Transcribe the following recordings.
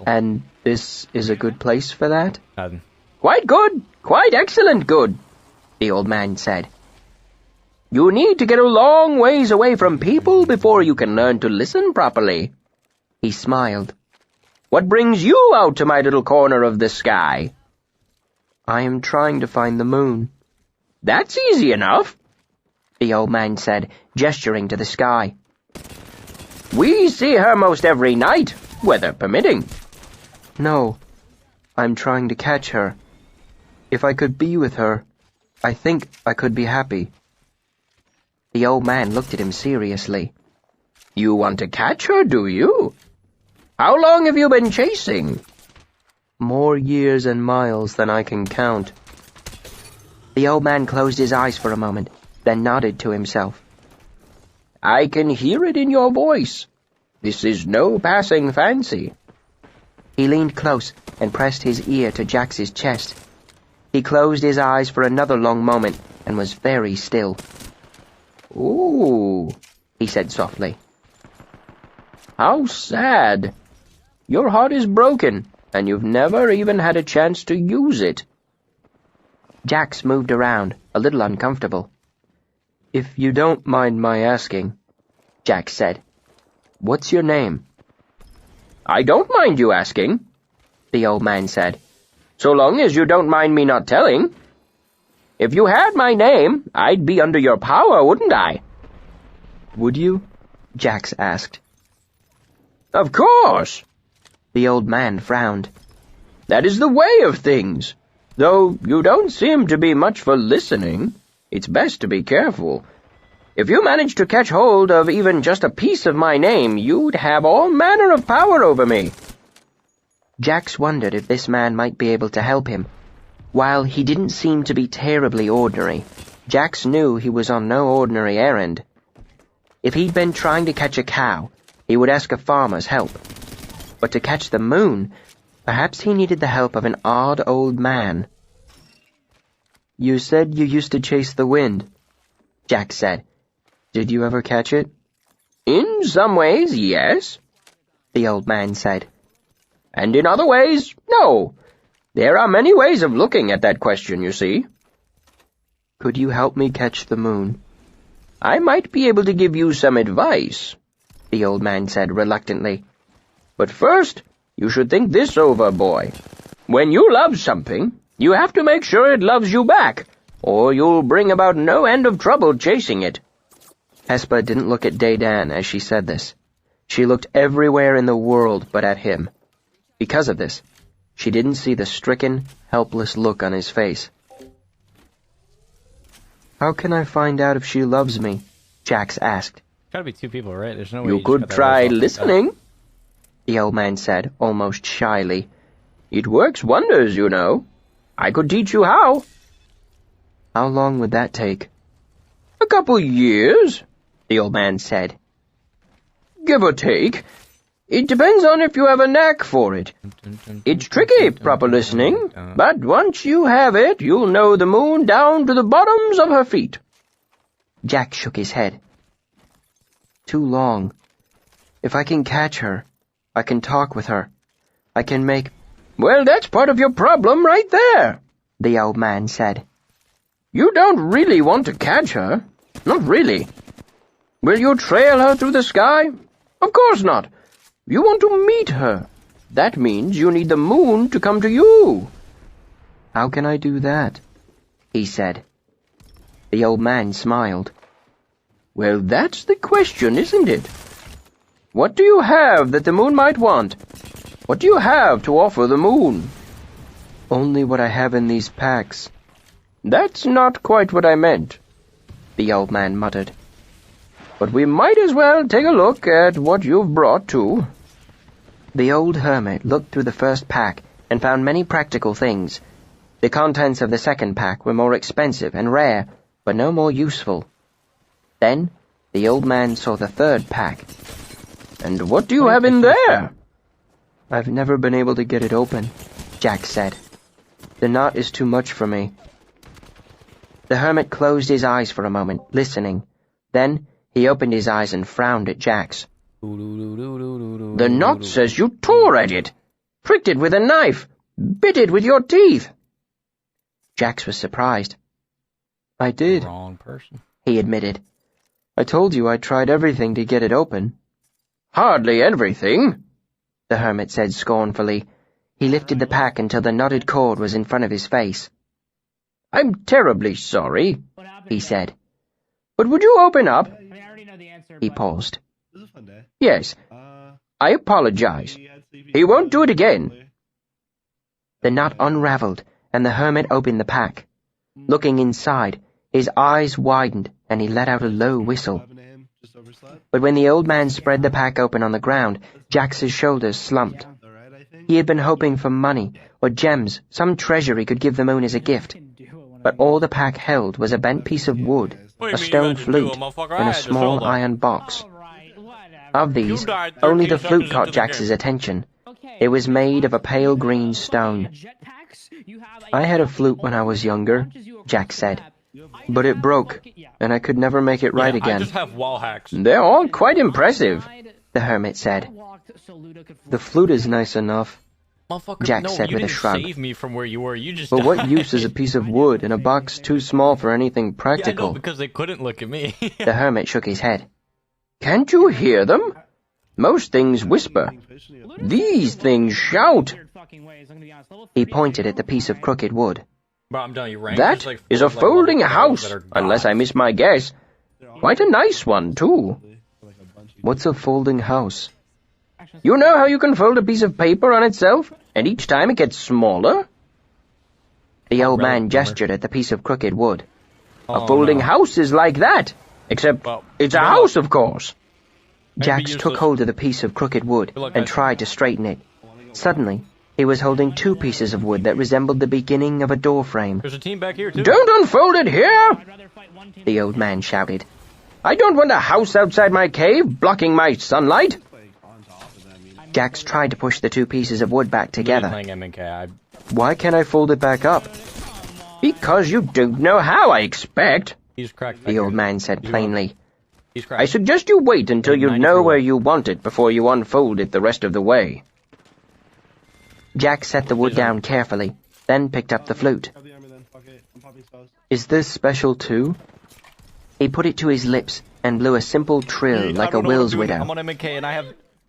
And this is a good place for that? Quite good, quite excellent good, the old man said. You need to get a long ways away from people before you can learn to listen properly. He smiled. What brings you out to my little corner of the sky? I am trying to find the moon. That's easy enough, the old man said, gesturing to the sky. We see her most every night, weather permitting. No, I'm trying to catch her. If I could be with her, I think I could be happy. The old man looked at him seriously. You want to catch her, do you? How long have you been chasing? More years and miles than I can count. The old man closed his eyes for a moment, then nodded to himself. I can hear it in your voice. This is no passing fancy. He leaned close and pressed his ear to Jax's chest. He closed his eyes for another long moment and was very still. Ooh, he said softly. How sad. Your heart is broken, and you've never even had a chance to use it. Jax moved around, a little uncomfortable. If you don't mind my asking, Jax said, what's your name? I don't mind you asking, the old man said, so long as you don't mind me not telling. If you had my name, I'd be under your power, wouldn't I? Would you? Jax asked. Of course. The old man frowned. That is the way of things. Though you don't seem to be much for listening, it's best to be careful. If you managed to catch hold of even just a piece of my name, you'd have all manner of power over me. Jax wondered if this man might be able to help him. While he didn't seem to be terribly ordinary, Jax knew he was on no ordinary errand. If he'd been trying to catch a cow, he would ask a farmer's help. But to catch the moon, perhaps he needed the help of an odd old man. You said you used to chase the wind, Jax said. Did you ever catch it? In some ways, yes, the old man said. And in other ways, no. There are many ways of looking at that question, you see. Could you help me catch the moon? I might be able to give you some advice, the old man said reluctantly. But first, you should think this over, boy. When you love something, you have to make sure it loves you back, or you'll bring about no end of trouble chasing it. Hespa didn't look at Dedan as she said this. She looked everywhere in the world but at him. Because of this, she didn't see the stricken, helpless look on his face. How can I find out if she loves me? Jax asked. Gotta be two people, right? There's no way you could try listening, the old man said, almost shyly. It works wonders, you know. I could teach you how. How long would that take? A couple years, the old man said. Give or take. It depends on if you have a knack for it. It's tricky, proper listening, but once you have it, you'll know the moon down to the bottoms of her feet. Jack shook his head. Too long. If I can catch her, I can talk with her. I can make... Well, that's part of your problem right there, the old man said. You don't really want to catch her. Not really. Will you trail her through the sky? Of course not. You want to meet her. That means you need the moon to come to you. How can I do that? He said. The old man smiled. Well, that's the question, isn't it? What do you have that the moon might want? What do you have to offer the moon? Only what I have in these packs. That's not quite what I meant, the old man muttered. But we might as well take a look at what you've brought, too. The old hermit looked through the first pack and found many practical things. The contents of the second pack were more expensive and rare, but no more useful. Then the old man saw the third pack. And what do you have in there? I've never been able to get it open, Jack said. The knot is too much for me. The hermit closed his eyes for a moment, listening. Then he opened his eyes and frowned at Jax. The knot says you tore at it. pricked it with a knife, bit it with your teeth. Jax was surprised. I did, Wrong person. he admitted. I told you I tried everything to get it open. Hardly everything, the hermit said scornfully. He lifted the pack until the knotted cord was in front of his face. I'm terribly sorry, he said. but would you open up? He paused. Yes, I apologize. He won't do it again. The knot unraveled, and the hermit opened the pack. Looking inside, his eyes widened, and he let out a low whistle. But when the old man spread the pack open on the ground, Jax's shoulders slumped. He had been hoping for money, or gems, some treasure he could give the moon as a gift. But all the pack held was a bent piece of wood, a stone flute, and a small iron box. Of these, only the flute caught Jax's attention. It was made of a pale green stone. I had a flute when I was younger, Jax said, but it broke, and I could never make it right again. I just have wall hacks. They're all quite impressive. The hermit said. The flute is nice enough. Motherfucker, Jack no, said you with a didn't shrug. save me from where you were. You just But what died. use is a piece of wood in a box too small for anything Yeah, I know, practical? because they couldn't look at me. The hermit shook his head. Can't you hear them? Most things whisper. These things shout. He pointed at the piece of crooked wood. Bro, I'm telling you, rank That like is a full of, folding little house, that are unless I gods. miss my guess. Quite a nice one, too. What's a folding house? You know how you can fold a piece of paper on itself, and each time it gets smaller? The old really, man boomer. gestured at the piece of crooked wood. Oh, A folding no. house is like that, except Well, it's a good house, luck. of course. Jax took hold of the piece of crooked wood Good luck, and guys. tried to straighten it. Suddenly, he was holding two pieces of wood that resembled the beginning of a door frame. There's a team back here, too. Don't unfold it here! The old man shouted. I don't want a house outside my cave, blocking my sunlight. Jax tried to push the two pieces of wood back I'm really together. playing MNK. Why can't I fold it back up? Because you don't know how, I expect. He's cracked. The old man said plainly. He's cracked. I suggest you wait until you 93 know where watts. you want it before you unfold it the rest of the way. Jax set the wood down carefully, then picked up the flute. Is this special too? He put it to his lips and blew a simple trill like a Will's widow. I'm on MNK and I have...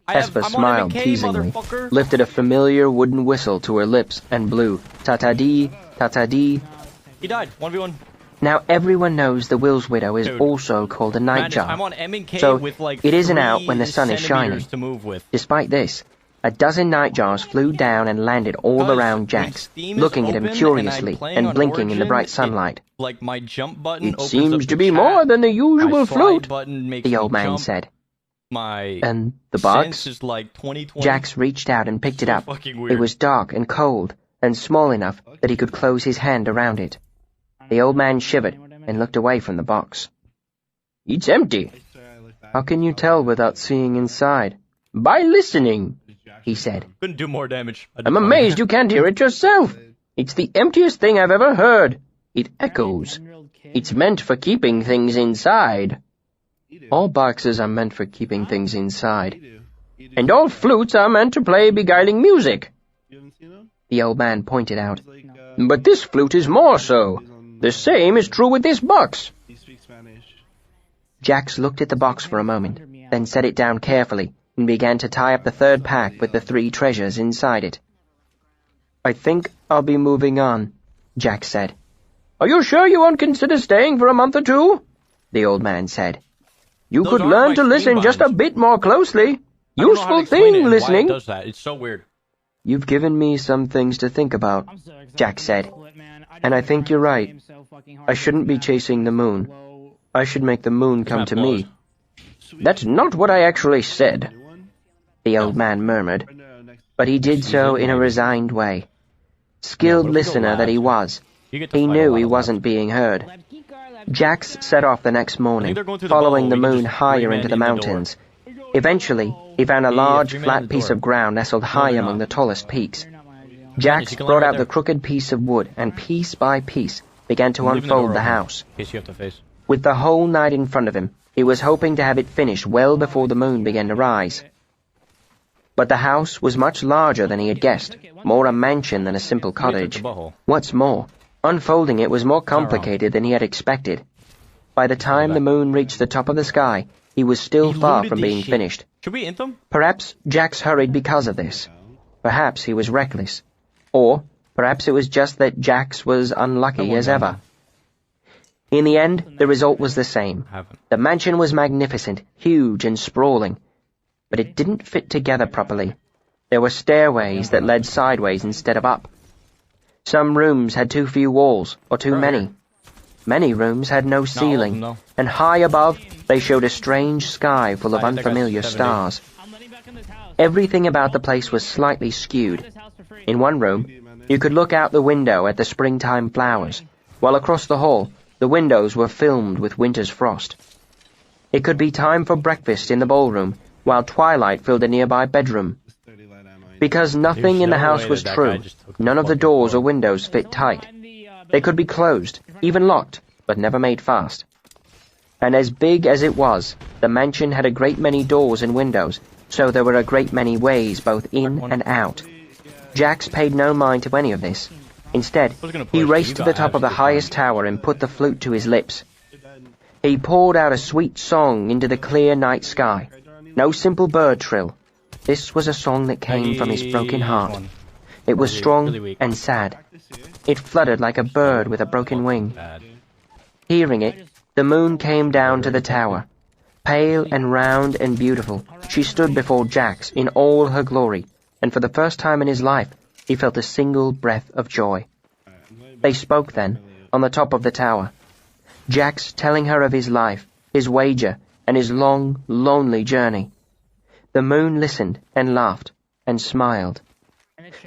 Espa I'm on smiled MNK, teasingly, motherfucker. lifted a familiar wooden whistle to her lips, and blew. Ta-ta-dee, ta-ta-dee. He died. 1v1. Now everyone knows the Will's widow is Dude. also called a Madness, nightjar. I'm on MNK So, with like it isn't 3 out when the sun is shining. centimeters to move with. Despite this, a dozen nightjars flew down and landed all Because around when Jax, Steam is looking at him open curiously and I'm playing and on blinking in the Origin, bright sunlight. Like my jump button It opens seems up to the be chat, more than the usual my slide flute. button makes The me old man jump. said. My And the sense box? is like 2020. Jax reached out and picked it So up. fucking weird. It was dark and cold, and small enough that he could close his hand around it. The old man shivered and looked away from the box. It's empty. How can you tell without seeing inside? By listening. He said. Couldn't do more damage. I'm amazed you can't hear it yourself. It's the emptiest thing I've ever heard. It echoes. It's meant for keeping things inside. All boxes are meant for keeping things inside. And all flutes are meant to play beguiling music. The old man pointed out. But this flute is more so. The same is true with this box. Jax looked at the box for a moment, then set it down carefully and began to tie up the third pack with the 3 treasures inside it. I think I'll be moving on. Jax said. Are you sure you won't consider staying for a month or two? The old man said. You Those could aren't learn my to listen stream just a buttons. bit more closely. I don't know how to Useful explain it thing, and why it listening. does that. It's so weird. You've given me some things to think about, Jack said. and I think you're right. I shouldn't be chasing the moon. I should make the moon come to me. That's not what I actually said. The old man murmured, but he did so in a resigned way. Skilled Yeah, what if we go listener that he last? was, You get to he fight a knew lot he of wasn't being heard. Jax set off the next morning, they're going through the following the bow. We can moon just higher three-man into the in the door. mountains. Eventually, he found a Yeah, large, three-man flat in the piece door. of ground nestled high you're among not. the tallest peaks. Madness, Jax you can land brought right out the there. crooked piece of wood and piece by piece began to I'm leaving unfold door the open, house. In case you have to face. With the whole night in front of him, he was hoping to have it finished well before the moon began to rise. But the house was much larger than he had guessed, more a mansion than a simple cottage. What's more, unfolding it was more complicated than he had expected. By the time the moon reached the top of the sky, he was still far from being finished. Should we int them? Perhaps Jax hurried because of this. Perhaps he was reckless. Or perhaps it was just that Jax was unlucky as ever. In the end, the result was the same. The mansion was magnificent, huge and sprawling. But it didn't fit together properly. There were stairways that led sideways instead of up. Some rooms had too few walls, or too many. Many rooms had no ceiling, and high above they showed a strange sky full of unfamiliar stars. Everything about the place was slightly skewed. In one room, you could look out the window at the springtime flowers, while across the hall, the windows were filmed with winter's frost. It could be time for breakfast in the ballroom, while twilight filled a nearby bedroom. Because nothing in the house was true, none of the doors or windows fit tight. They could be closed, even locked, but never made fast. And as big as it was, the mansion had a great many doors and windows, so there were a great many ways both in and out. Jax paid no mind to any of this. Instead, he raced to the top of the highest tower and put the flute to his lips. He poured out a sweet song into the clear night sky. No simple bird trill. This was a song that came from his broken heart. It was strong and sad. It fluttered like a bird with a broken wing. Hearing it, the moon came down to the tower. Pale and round and beautiful, she stood before Jax in all her glory, and for the first time in his life, he felt a single breath of joy. They spoke then, on the top of the tower. Jax telling her of his life, his wager, and his long, lonely journey. The moon listened and laughed and smiled.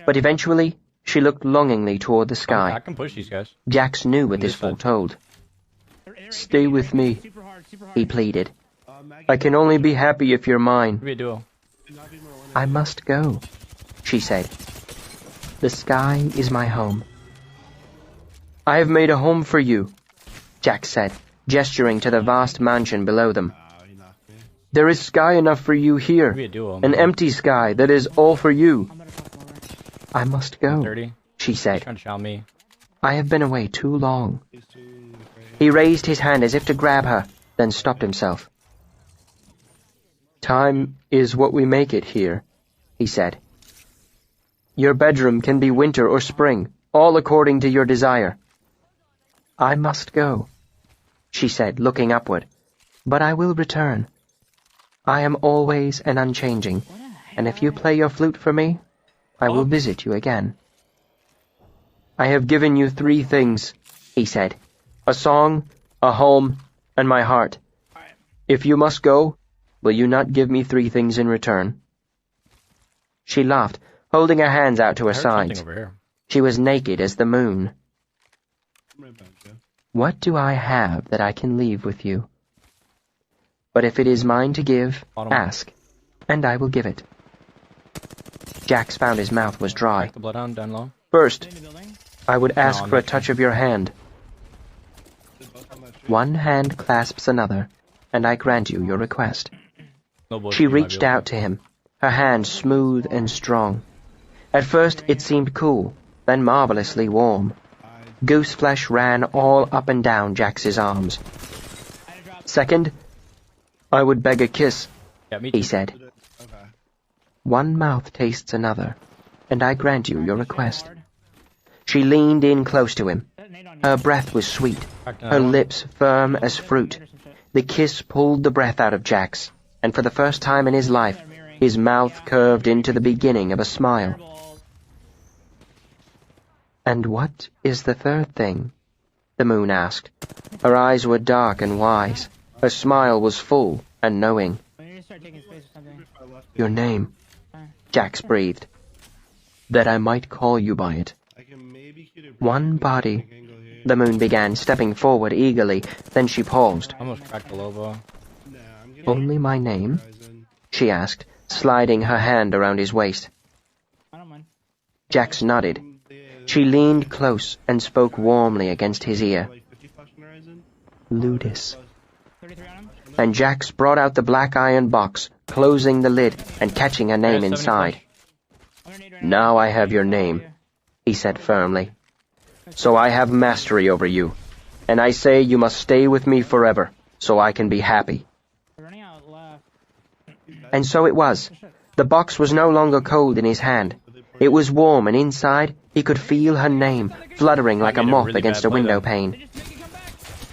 But eventually, she looked longingly toward the sky. I can push these guys. Jax knew what this foretold. "Stay with me," he pleaded. "I can only be happy if you're mine." Be a duo. "I must go," she said. "The sky is my home." "I have made a home for you," Jax said, gesturing to the vast mansion below them. "There is sky enough for you here, Be a duo. an empty sky that is all for you." "I must go," 30. she said. Trying to shout me. "I have been away too long." He raised his hand as if to grab her, then stopped himself. "Time is what we make it here," he said. "Your bedroom can be winter or spring, all according to your desire." "I must go," she said, looking upward, "but I will return. I am always and unchanging, and if you play your flute for me, I will visit you again." "I have given you 3 things," he said, "a song, a home, and my heart. If you must go, will you not give me 3 things in return?" She laughed, holding her hands out to her sides. Over here. She was naked as the moon. "What do I have that I can leave with you? But if it is mine to give, ask, and I will give it." Jax found his mouth was dry. Back the bloodhound down low. "First, I would ask for a touch of your hand." "One hand clasps another, and I grant you your request." No bullshit, She you might reached be able out to him, her hand smooth and strong. At first it seemed cool, then marvelously warm. Goose flesh ran all up and down Jax's arms. "Second, I would beg a kiss," Yeah, me he too. said. "One mouth tastes another, and I grant you your request." She leaned in close to him. Her breath was sweet, her lips firm as fruit. The kiss pulled the breath out of Jax, and for the first time in his life, his mouth curved into the beginning of a smile. "And what is the 3rd thing?" the moon asked. Her eyes were dark and wise. Her smile was full and knowing. "Your name," Jax breathed. "That I might call you by it." "One body," the moon began, stepping forward eagerly. Then she paused. Almost cracked the lobo. "Only my name?" she asked, sliding her hand around his waist. Jax nodded. She leaned close and spoke warmly against his ear. "Ludus." and Jax brought out the black iron box, closing the lid and catching her name inside. Now I have your name, he said firmly. so I have mastery over you, and I say you must stay with me forever, so I can be happy. And so it was. The box was no longer cold in his hand. It was warm, and inside he could feel her name fluttering like a moth against a window pane.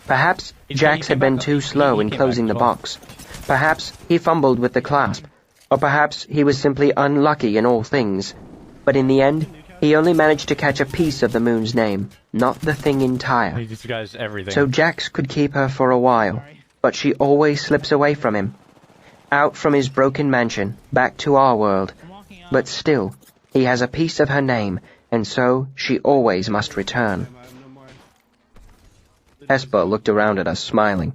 Perhaps Jax had been too slow in closing the box. Perhaps he fumbled with the clasp. Or perhaps he was simply unlucky in all things. But in the end, he only managed to catch a piece of the moon's name, not the thing entire. This guy's everything. So Jax could keep her for a while, but she always slips away from him. Out from his broken mansion, back to our world. But still, he has a piece of her name, and so she always must return. Hesper looked around at us, smiling.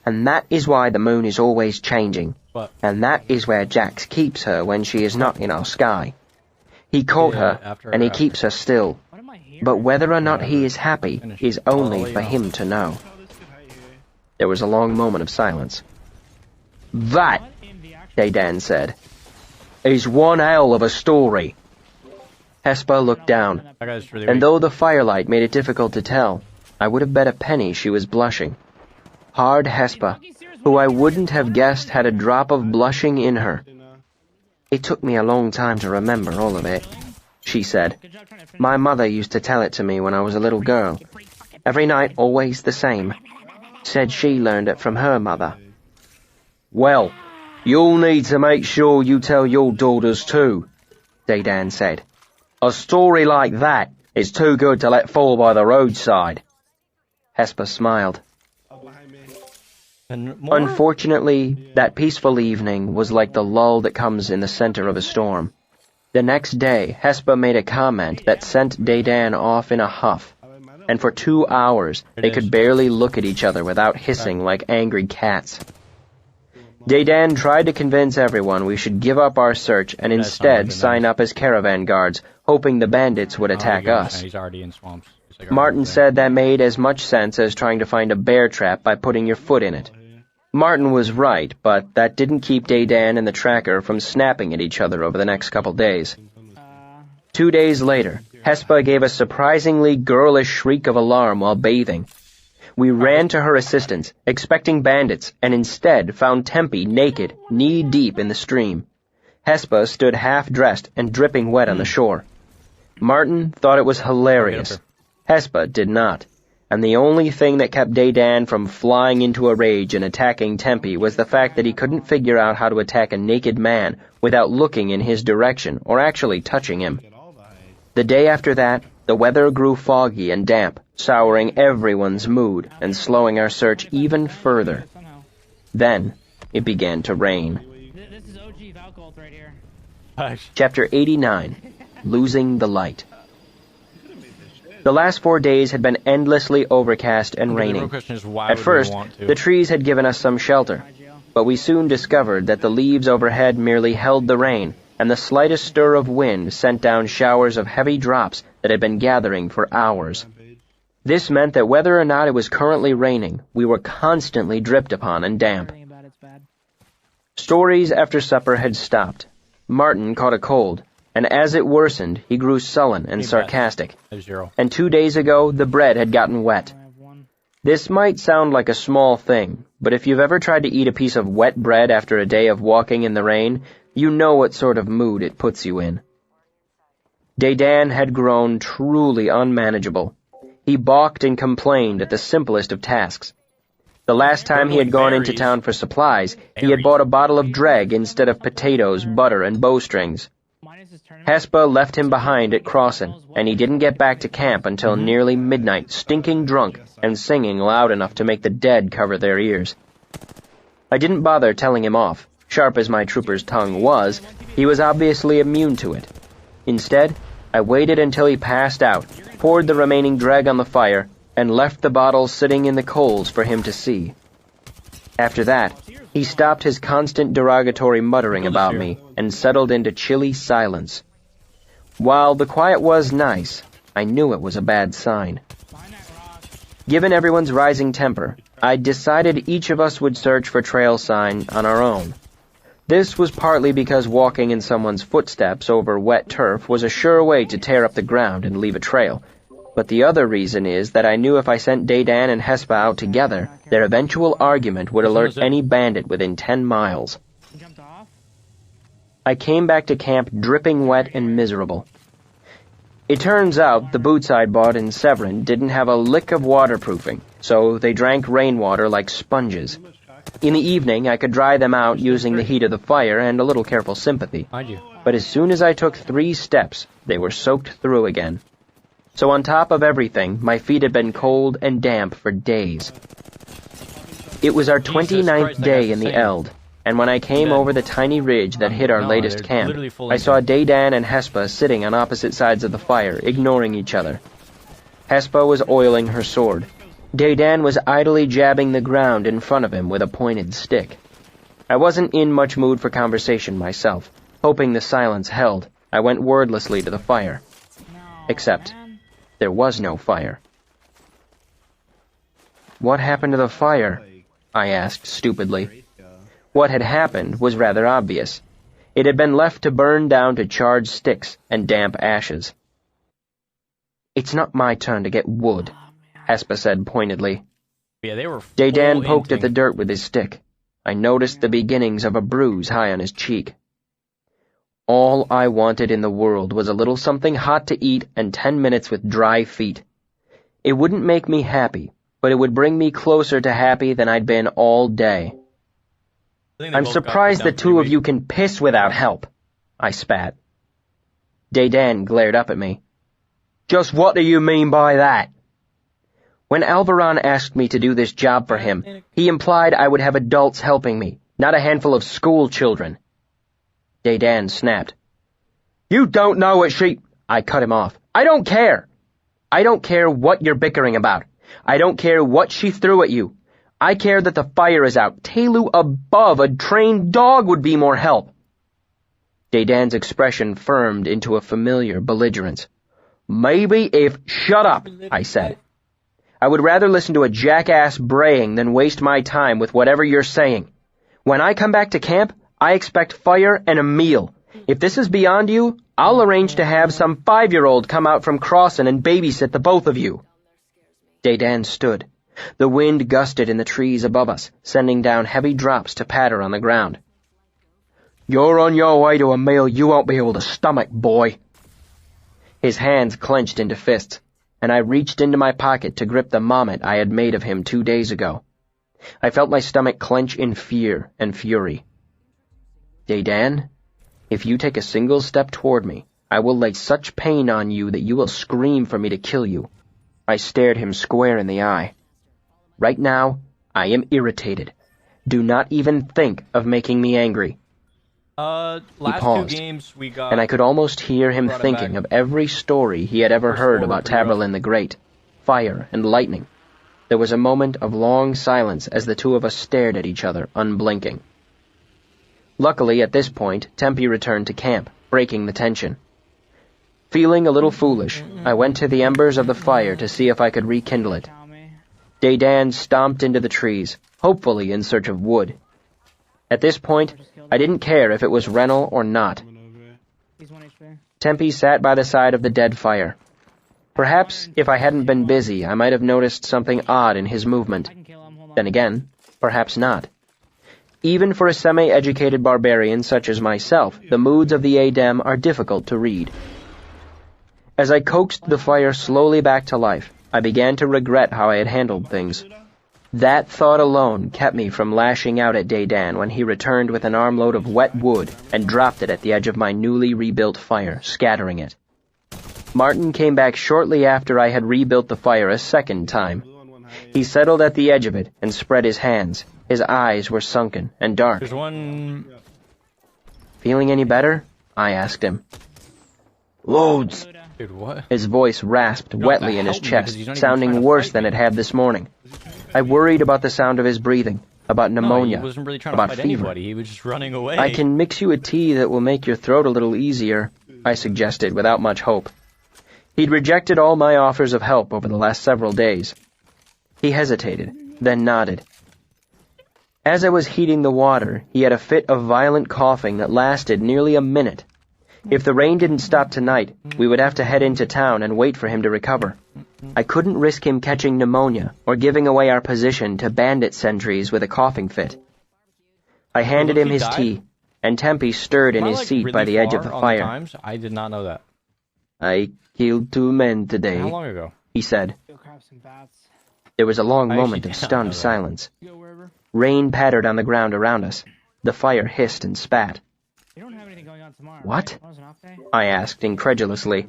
And that is why the moon is always changing. What? And that is where Jax keeps her when she is not in our sky. He caught her, and he keeps her still. But whether or not he is happy is only for him to know. There was a long moment of silence. That, Daydan said. is one hell of a story. Hesper looked down, That guy's really and weak. though the firelight made it difficult to tell, I would have bet a penny she was blushing. Hard Hesper, who I wouldn't have guessed had a drop of blushing in her. It took me a long time to remember all of it, she said. My mother used to tell it to me when I was a little girl. Every night, always the same. Said she learned it from her mother. Well, you'll need to make sure you tell your daughters too, Daydan said. A story like that is too good to let fall by the roadside. Hesper smiled. And more? Unfortunately, that peaceful evening was like the lull that comes in the center of a storm. The next day, Hesper made a comment that sent Daydan off in a huff, and for 2 hours they could barely look at each other without hissing like angry cats. Daydan tried to convince everyone we should give up our search and instead sign up as caravan guards, hoping the bandits would attack us. He's already in swamps. It's like Martin said that made as much sense as trying to find a bear trap by putting your foot in it. Martin was right, but that didn't keep Daydan and the tracker from snapping at each other over the next couple days. 2 days later, Hesper gave a surprisingly girlish shriek of alarm while bathing. We ran to her assistance, expecting bandits, and instead found Tempe naked, knee-deep in the stream. Hesper stood half-dressed and dripping wet on the shore. Martin thought it was hilarious. Hesper did not. And the only thing that kept Daydan from flying into a rage and attacking Tempe was the fact that he couldn't figure out how to attack a naked man without looking in his direction or actually touching him. The day after that, the weather grew foggy and damp, souring everyone's mood and slowing our search even further. Then, it began to rain. This is OG Valcolt right here. Chapter 89, Losing the Light. The last 4 days had been endlessly overcast and The real raining. question is why At would first, we want to? the trees had given us some shelter, but we soon discovered that the leaves overhead merely held the rain, and the slightest stir of wind sent down showers of heavy drops that had been gathering for hours. This meant that whether or not it was currently raining, we were constantly dripped upon and damp. Everything about it's bad. Stories after supper had stopped. Martin caught a cold, and as it worsened, he grew sullen and sarcastic. There's 0. And 2 days ago, the bread had gotten wet. I have one. This might sound like a small thing, but if you've ever tried to eat a piece of wet bread after a day of walking in the rain, you know what sort of mood it puts you in. Daydan had grown truly unmanageable. He balked and complained at the simplest of tasks. The last time he had gone into town for supplies, he had bought a bottle of Dreg instead of potatoes, butter, and bowstrings. Minus his tournament. Hesper left him behind at Crossin, and he didn't get back to camp until nearly midnight, stinking drunk and singing loud enough to make the dead cover their ears. I didn't bother telling him off. Sharp as my trooper's tongue was, he was obviously immune to it. Instead, I waited until he passed out, poured the remaining Dreg on the fire, and left the bottle sitting in the coals for him to see. After that, he stopped his constant derogatory muttering about me and settled into chilly silence. While the quiet was nice, I knew it was a bad sign. Behind that rock. Given everyone's rising temper, I decided each of us would search for trail sign on our own. This was partly because walking in someone's footsteps over wet turf was a sure way to tear up the ground and leave a trail. But the other reason is that I knew if I sent Daydan and Hespa out together, their eventual argument would alert any bandit within 10 miles. I came back to camp dripping wet and miserable. It turns out the boots I'd bought in Severin didn't have a lick of waterproofing, so they drank rainwater like sponges. In the evening, I could dry them out using the heat of the fire and a little careful sympathy. But as soon as I took 3 steps, they were soaked through again. So on top of everything, my feet had been cold and damp for days. It was our 29th day in the Eld, and when I came over the tiny ridge that hid our latest camp, I saw Daydan and Hespa sitting on opposite sides of the fire, ignoring each other. Hespa was oiling her sword. Daydan was idly jabbing the ground in front of him with a pointed stick. I wasn't in much mood for conversation myself. Hoping the silence held, I went wordlessly to the fire. Except, there was no fire. "What happened to the fire?" I asked stupidly. What had happened was rather obvious. It had been left to burn down to charred sticks and damp ashes. "It's not my turn to get wood," Hespa said pointedly. Yeah, they were Daydan poked at the dirt with his stick. I noticed the beginnings of a bruise high on his cheek. All I wanted in the world was a little something hot to eat and 10 minutes with dry feet. It wouldn't make me happy, but it would bring me closer to happy than I'd been all day. "I'm surprised the two of you can piss without help," I spat. Daydan glared up at me. "Just what do you mean by that?" When Alvaron asked me to do this job for him, he implied I would have adults helping me, not a handful of school children. Daydan snapped. "You don't know what she—" I cut him off. "I don't care. I don't care what you're bickering about. I don't care what she threw at you. I care that the fire is out. Telu above, a trained dog would be more help." Daydan's expression firmed into a familiar belligerence. "Maybe if—" "Shut up," I said. "I would rather listen to a jackass braying than waste my time with whatever you're saying. When I come back to camp, I expect fire and a meal. If this is beyond you, I'll arrange to have some 5-year-old come out from Crossin and babysit the both of you." Daydan stood. The wind gusted in the trees above us, sending down heavy drops to patter on the ground. "You're on your way to a meal you won't be able to stomach, boy." His hands clenched into fists, and I reached into my pocket to grip the mommet I had made of him 2 days ago. I felt my stomach clench in fear and fury. "Daydan, if you take a single step toward me, I will lay such pain on you that you will scream for me to kill you." I stared him square in the eye. "Right now, I am irritated. Do not even think of making me angry." He paused, and I could almost hear him thinking of every story he had ever heard about Taborlin the Great, fire and lightning. There was a moment of long silence as the two of us stared at each other, unblinking. Luckily, at this point, Tempe returned to camp, breaking the tension. Feeling a little foolish, I went to the embers of the fire to see if I could rekindle it. Daydan stomped into the trees, hopefully in search of wood. At this point, I didn't care if it was Rennell or not. Tempe sat by the side of the dead fire. Perhaps, if I hadn't been busy, I might have noticed something odd in his movement. Then again, perhaps not. Even for a semi-educated barbarian such as myself, the moods of the Adem are difficult to read. As I coaxed the fire slowly back to life, I began to regret how I had handled things. That thought alone kept me from lashing out at Daydan when he returned with an armload of wet wood and dropped it at the edge of my newly rebuilt fire, scattering it. Martin came back shortly after I had rebuilt the fire a second time. He settled at the edge of it and spread his hands. His eyes were sunken and dark. There's one... "Feeling any better?" I asked him. "Loads." Dude, what? His voice rasped wetly in his chest, sounding worse than it had this morning. I worried about the sound of his breathing, about pneumonia, he wasn't really trying about to fight fever. anybody. He was just running away. "I can mix you a tea that will make your throat a little easier," I suggested without much hope. He'd rejected all my offers of help over the last several days. He hesitated, then nodded. As I was heating the water, he had a fit of violent coughing that lasted nearly a minute. If the rain didn't stop tonight, we would have to head into town and wait for him to recover. I couldn't risk him catching pneumonia or giving away our position to bandit sentries with a coughing fit. I handed him his tea, and Tempe stirred in his seat by the edge of the fire. I did not know that. I killed 2 men today, How long ago? he said. There was a long moment of stunned silence. Rain pattered on the ground around us. The fire hissed and spat. What? I asked incredulously.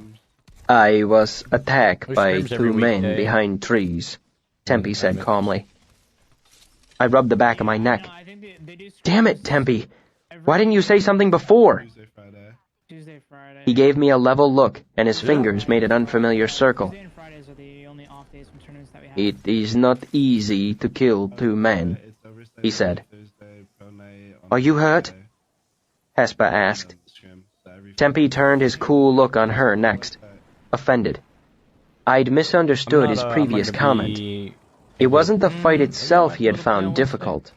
I was attacked by 2 men behind trees, Tempe said calmly. I rubbed the back of my neck. Damn it, Tempe! Why didn't you say something before? He gave me a level look, and his fingers made an unfamiliar circle. It is not easy to kill 2 men, he said. Are you hurt? Hespa asked. Tempe turned his cool look on her next, offended. I'd misunderstood his previous comment. It wasn't the fight itself he had found difficult.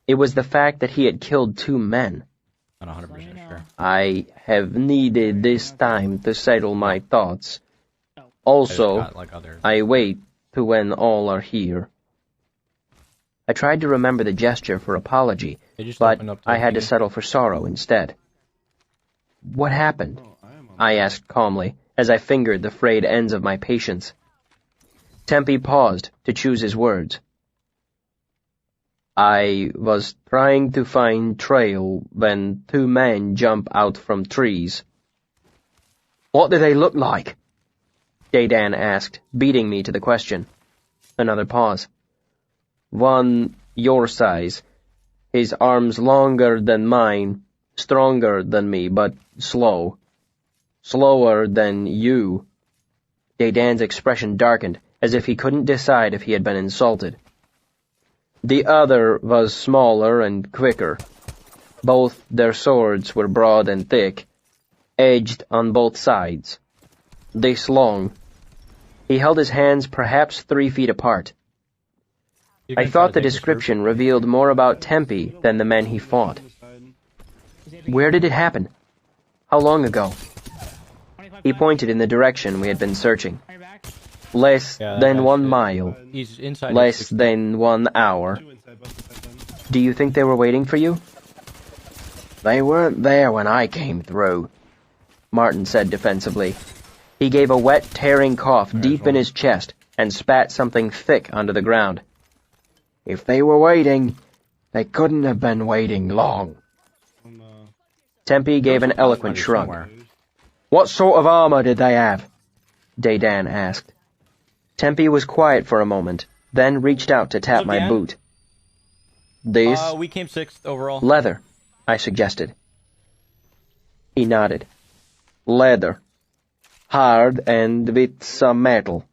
It was the fact that he had killed 2 men. Not 100% sure. I have needed this time to settle my thoughts. Also, I wait to when all are here. I tried to remember the gesture for apology, but I had to settle for sorrow instead. What happened? I asked calmly, as I fingered the frayed ends of my patience. Tempe paused to choose his words. I was trying to find trail when 2 men jump out from trees. What do they look like? Dedan asked, beating me to the question. Another pause. One your size, his arms longer than mine, stronger than me, but slow. Slower than you. Dedan's expression darkened, as if he couldn't decide if he had been insulted. The other was smaller and quicker. Both their swords were broad and thick, edged on both sides. This long. He held his hands perhaps 3 feet apart. I thought the description revealed more about Tempe than the men he fought. Where did it happen? How long ago? He pointed in the direction we had been searching. Less than 1 mile. Less than 1 hour. Do you think they were waiting for you? They weren't there when I came through, Martin said defensively. He gave a wet, tearing cough deep in his chest and spat something thick onto the ground. If they were waiting, they couldn't have been waiting long. Tempe gave an eloquent shrug. What sort of armor did they have? Dedan asked. Tempe was quiet for a moment, then reached out to tap my boot. This? We came 6th overall. Leather, I suggested. He nodded. Leather. Hard and with some metal.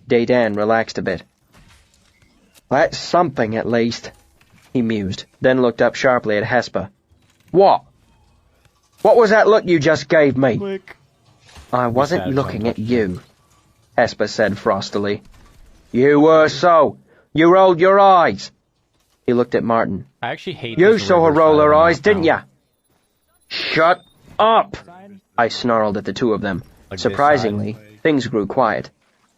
Dedan relaxed a bit. That's something, at least, he mused, then looked up sharply at Hespa. What? What was that look you just gave me? Click. I wasn't looking at you, Hespa said frostily. You were so. You rolled your eyes. He looked at Martin. I actually hate You saw her roll her eyes, didn't you? ya? Shut up! I snarled at the 2 of them. Like Surprisingly, things grew quiet.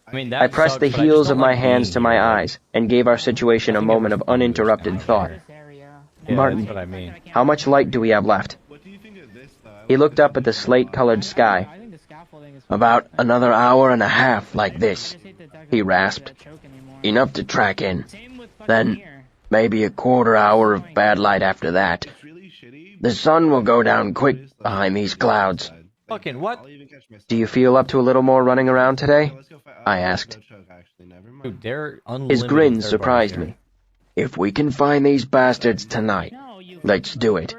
I mean, I pressed the heels of my hands to my eyes and gave our situation a moment of uninterrupted thought. Yeah, Martin, that's what I mean. how much light do we have left? He looked up at the slate-colored sky. About another hour and a half like this, he rasped. Enough to track in. Then, maybe a quarter hour of bad light after that. The sun will go down quick behind these clouds. Fucking what? Do you feel up to a little more running around today? I asked. Dude, they're His grin surprised me. If we can find these bastards tonight, let's do it.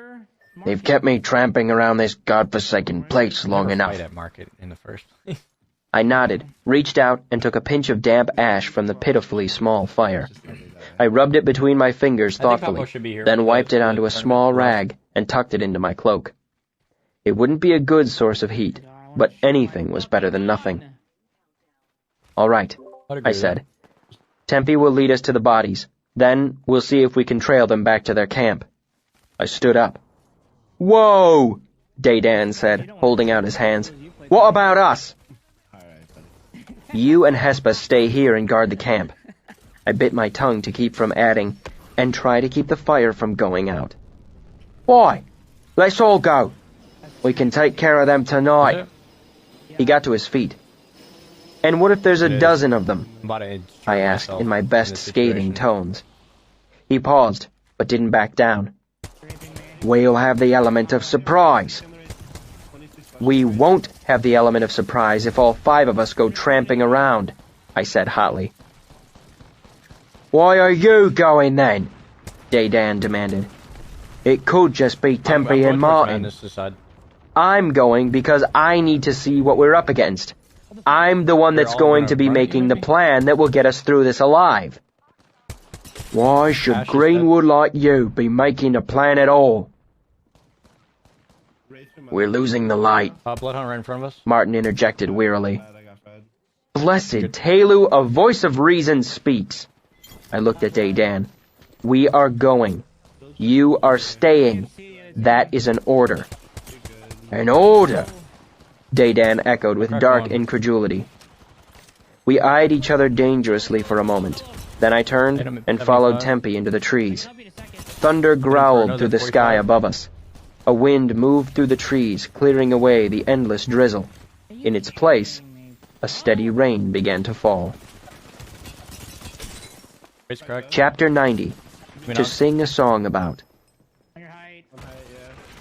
They've kept me tramping around this godforsaken place long enough. Fight at market in the first. I nodded, reached out, and took a pinch of damp ash from the pitifully small fire. I rubbed it between my fingers thoughtfully, then wiped it onto a small rag and tucked it into my cloak. It wouldn't be a good source of heat, but anything was better than nothing. All right, I said. Tempe will lead us to the bodies. Then we'll see if we can trail them back to their camp. I stood up. Whoa! Daydan said, holding out his hands. What about us? You and Hespa stay here and guard the camp. I bit my tongue to keep from adding, and try to keep the fire from going out. Why? Let's all go. We can take care of them tonight. He got to his feet. And what if there's a dozen of them? I asked in my best scathing tones. He paused, but didn't back down. We'll have the element of surprise. We won't have the element of surprise if all 5 of us go tramping around, I said hotly. Why are you going then? Daydan demanded. It could just be Tempe and Martin. I'm going because I need to see what we're up against. I'm the one that's going to be making the plan that will get us through this alive. Why should Greenwood like you be making a plan at all? We're losing the light. Bloodhound right in front of us. Martin interjected wearily. Blessed Talu, a voice of reason speaks. I looked at Daydan. We are going. You are staying. That is an order. An order? Daydan echoed with dark incredulity. We eyed each other dangerously for a moment. Then I turned and followed Tempe into the trees. Thunder growled through the sky above us. A wind moved through the trees, clearing away the endless drizzle. In its place, a steady rain began to fall. Chapter 90. To sing a song about.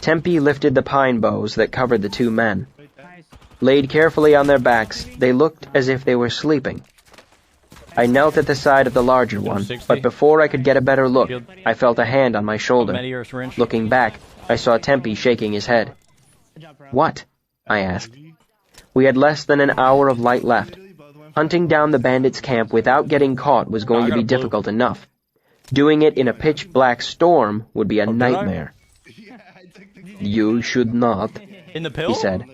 Tempe lifted the pine boughs that covered the 2 men. Laid carefully on their backs, they looked as if they were sleeping. I knelt at the side of the larger one, but before I could get a better look, I felt a hand on my shoulder. Looking back, I saw Tempe shaking his head. What? I asked. We had less than an hour of light left. Hunting down the bandits' camp without getting caught was going to be difficult enough. Doing it in a pitch-black storm would be a nightmare. You should not, he said,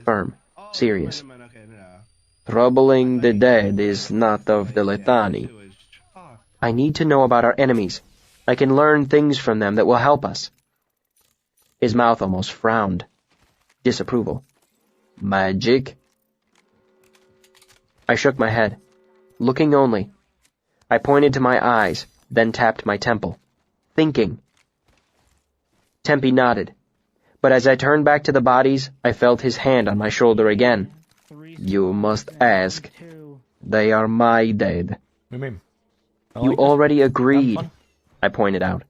firm, serious. Troubling the dead is not of the Letani. I need to know about our enemies. I can learn things from them that will help us. His mouth almost frowned. Disapproval. Magic? I shook my head. Looking only. I pointed to my eyes, then tapped my temple. Thinking. Tempe nodded. But as I turned back to the bodies, I felt his hand on my shoulder again. You must ask. They are my dead. You already agreed, I pointed out.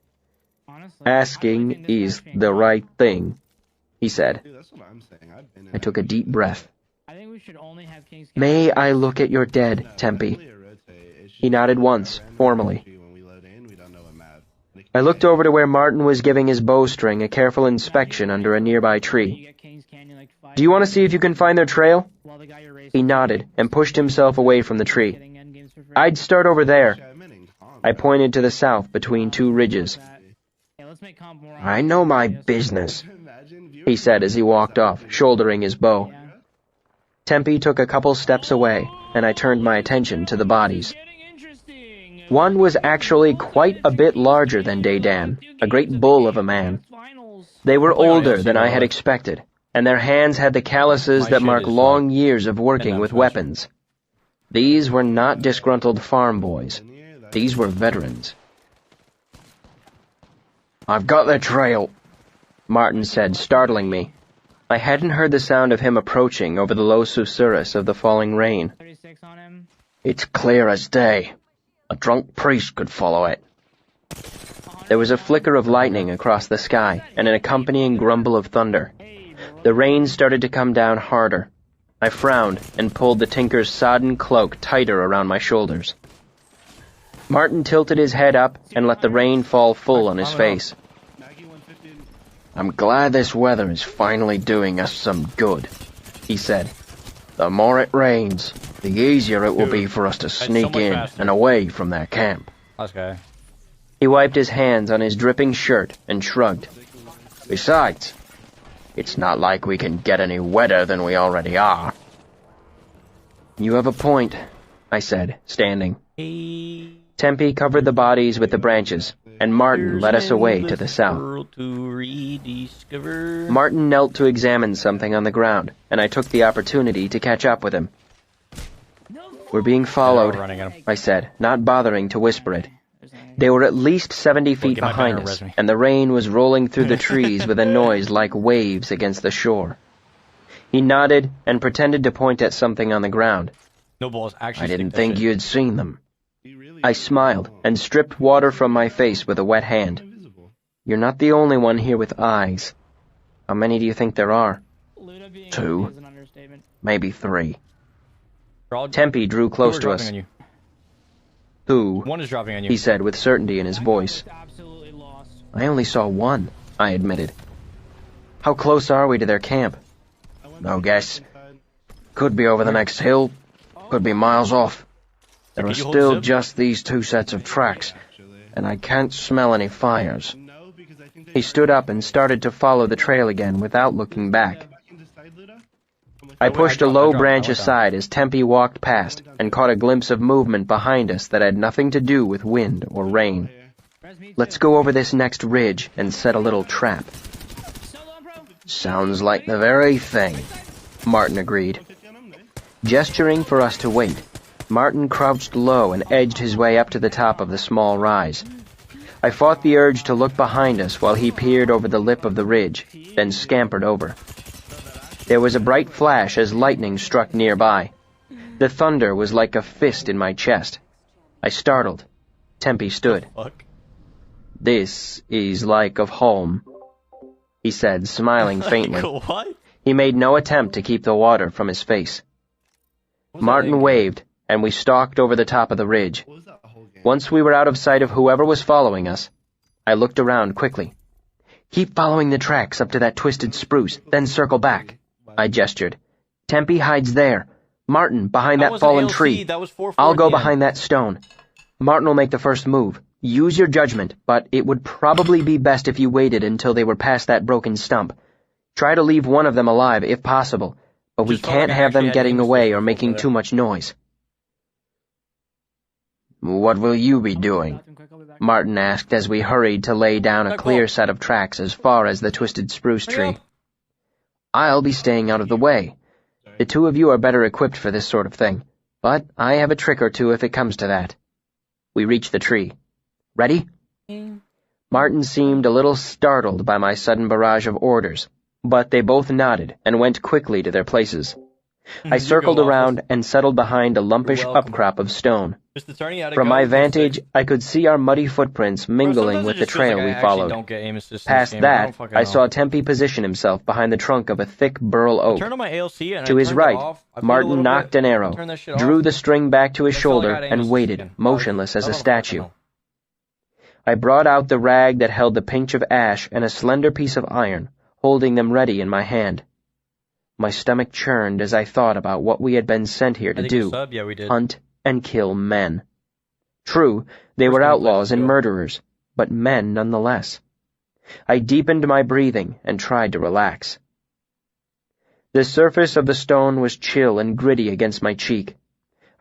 Asking is the right thing, he said. I took a deep breath. May I look at your dead, Tempe? He nodded once, formally. I looked over to where Martin was giving his bowstring a careful inspection under a nearby tree. Do you want to see if you can find their trail? He nodded and pushed himself away from the tree. I'd start over there. I pointed to the south between 2 ridges. I know my business, he said as he walked off, shouldering his bow. Tempe took a couple steps away, and I turned my attention to the bodies. One was actually quite a bit larger than Daydan, a great bull of a man. They were older than I had expected, and their hands had the calluses that mark long years of working with weapons. These were not disgruntled farm boys. These were veterans. I've got the trail, Martin said, startling me. I hadn't heard the sound of him approaching over the low susurrus of the falling rain. It's clear as day. A drunk priest could follow it. There was a flicker of lightning across the sky and an accompanying grumble of thunder. The rain started to come down harder. I frowned and pulled the tinker's sodden cloak tighter around my shoulders. Martin tilted his head up and let the rain fall full on his face. I'm glad this weather is finally doing us some good, he said. The more it rains, the easier it will be for us to sneak in and away from their camp. Okay. He wiped his hands on his dripping shirt and shrugged. Besides, it's not like we can get any wetter than we already are. You have a point, I said, standing. Hey, Tempe covered the bodies with the branches, and Martin led us away to the south. world to rediscover. Martin knelt to examine something on the ground, and I took the opportunity to catch up with him. "We're being followed," They're all running at him. I said, not bothering to whisper it. They were at least 70 feet get my behind banner us, resume. and the rain was rolling through the trees with a noise like waves against the shore. He nodded and pretended to point at something on the ground. No balls. Actually, "I didn't stick that think shit. you'd seen them." I smiled and stripped water from my face with a wet hand. "You're not the only one here with eyes. How many do you think there are?" "2. Maybe 3. They're all- Tempe drew two close are to dropping us. on you. 2, One is dropping on you. he said with certainty in his voice. "I only saw 1, I admitted. "How close are we to their camp?" "No guess. Could be over the next hill, could be miles off. There Can are you hold still zip? just these 2 sets of tracks, and I can't smell any fires." He stood up and started to follow the trail again without looking back. I pushed a low branch aside as Tempe walked past and caught a glimpse of movement behind us that had nothing to do with wind or rain. "Let's go over this next ridge and set a little trap." "Sounds like the very thing," Martin agreed. Gesturing for us to wait, Martin crouched low and edged his way up to the top of the small rise. I fought the urge to look behind us while he peered over the lip of the ridge, then scampered over. There was a bright flash as lightning struck nearby. The thunder was like a fist in my chest. I startled. Tempe stood. Fuck. "This is like of home," he said, smiling faintly. What? He made no attempt to keep the water from his face. Martin waved, and we stalked over the top of the ridge. Once we were out of sight of whoever was following us, I looked around quickly. "Keep following the tracks up to that twisted spruce, then circle back," I gestured. "Tempe hides there. Martin, behind that fallen tree. That was 4-4 I'll go at the behind that stone. Martin will make the first move. Use your judgment, but it would probably be best if you waited until they were past that broken stump. Try to leave one of them alive, if possible, but we Just follow can't me, have them actually, I getting think away it's or making over too much noise." "What will you be doing?" Martin asked as we hurried to lay down a clear set of tracks as far as the twisted spruce tree. "I'll be staying out of the way. The 2 of you are better equipped for this sort of thing, but I have a trick or two if it comes to that." We reached the tree. "Ready?" Martin seemed a little startled by my sudden barrage of orders, but they both nodded and went quickly to their places. I circled around and settled behind a lumpish upcrop of stone. From my vantage, I could see our muddy footprints mingling with the trail we followed. Past that, I saw Tempe position himself behind the trunk of a thick burl oak. To his right, Martin knocked an arrow, drew the string back to his shoulder, and waited, motionless as a statue. I brought out the rag that held the pinch of ash and a slender piece of iron, holding them ready in my hand. My stomach churned as I thought about what we had been sent here to do, hunt and kill men. True, they were outlaws and murderers, but men nonetheless. I deepened my breathing and tried to relax. The surface of the stone was chill and gritty against my cheek.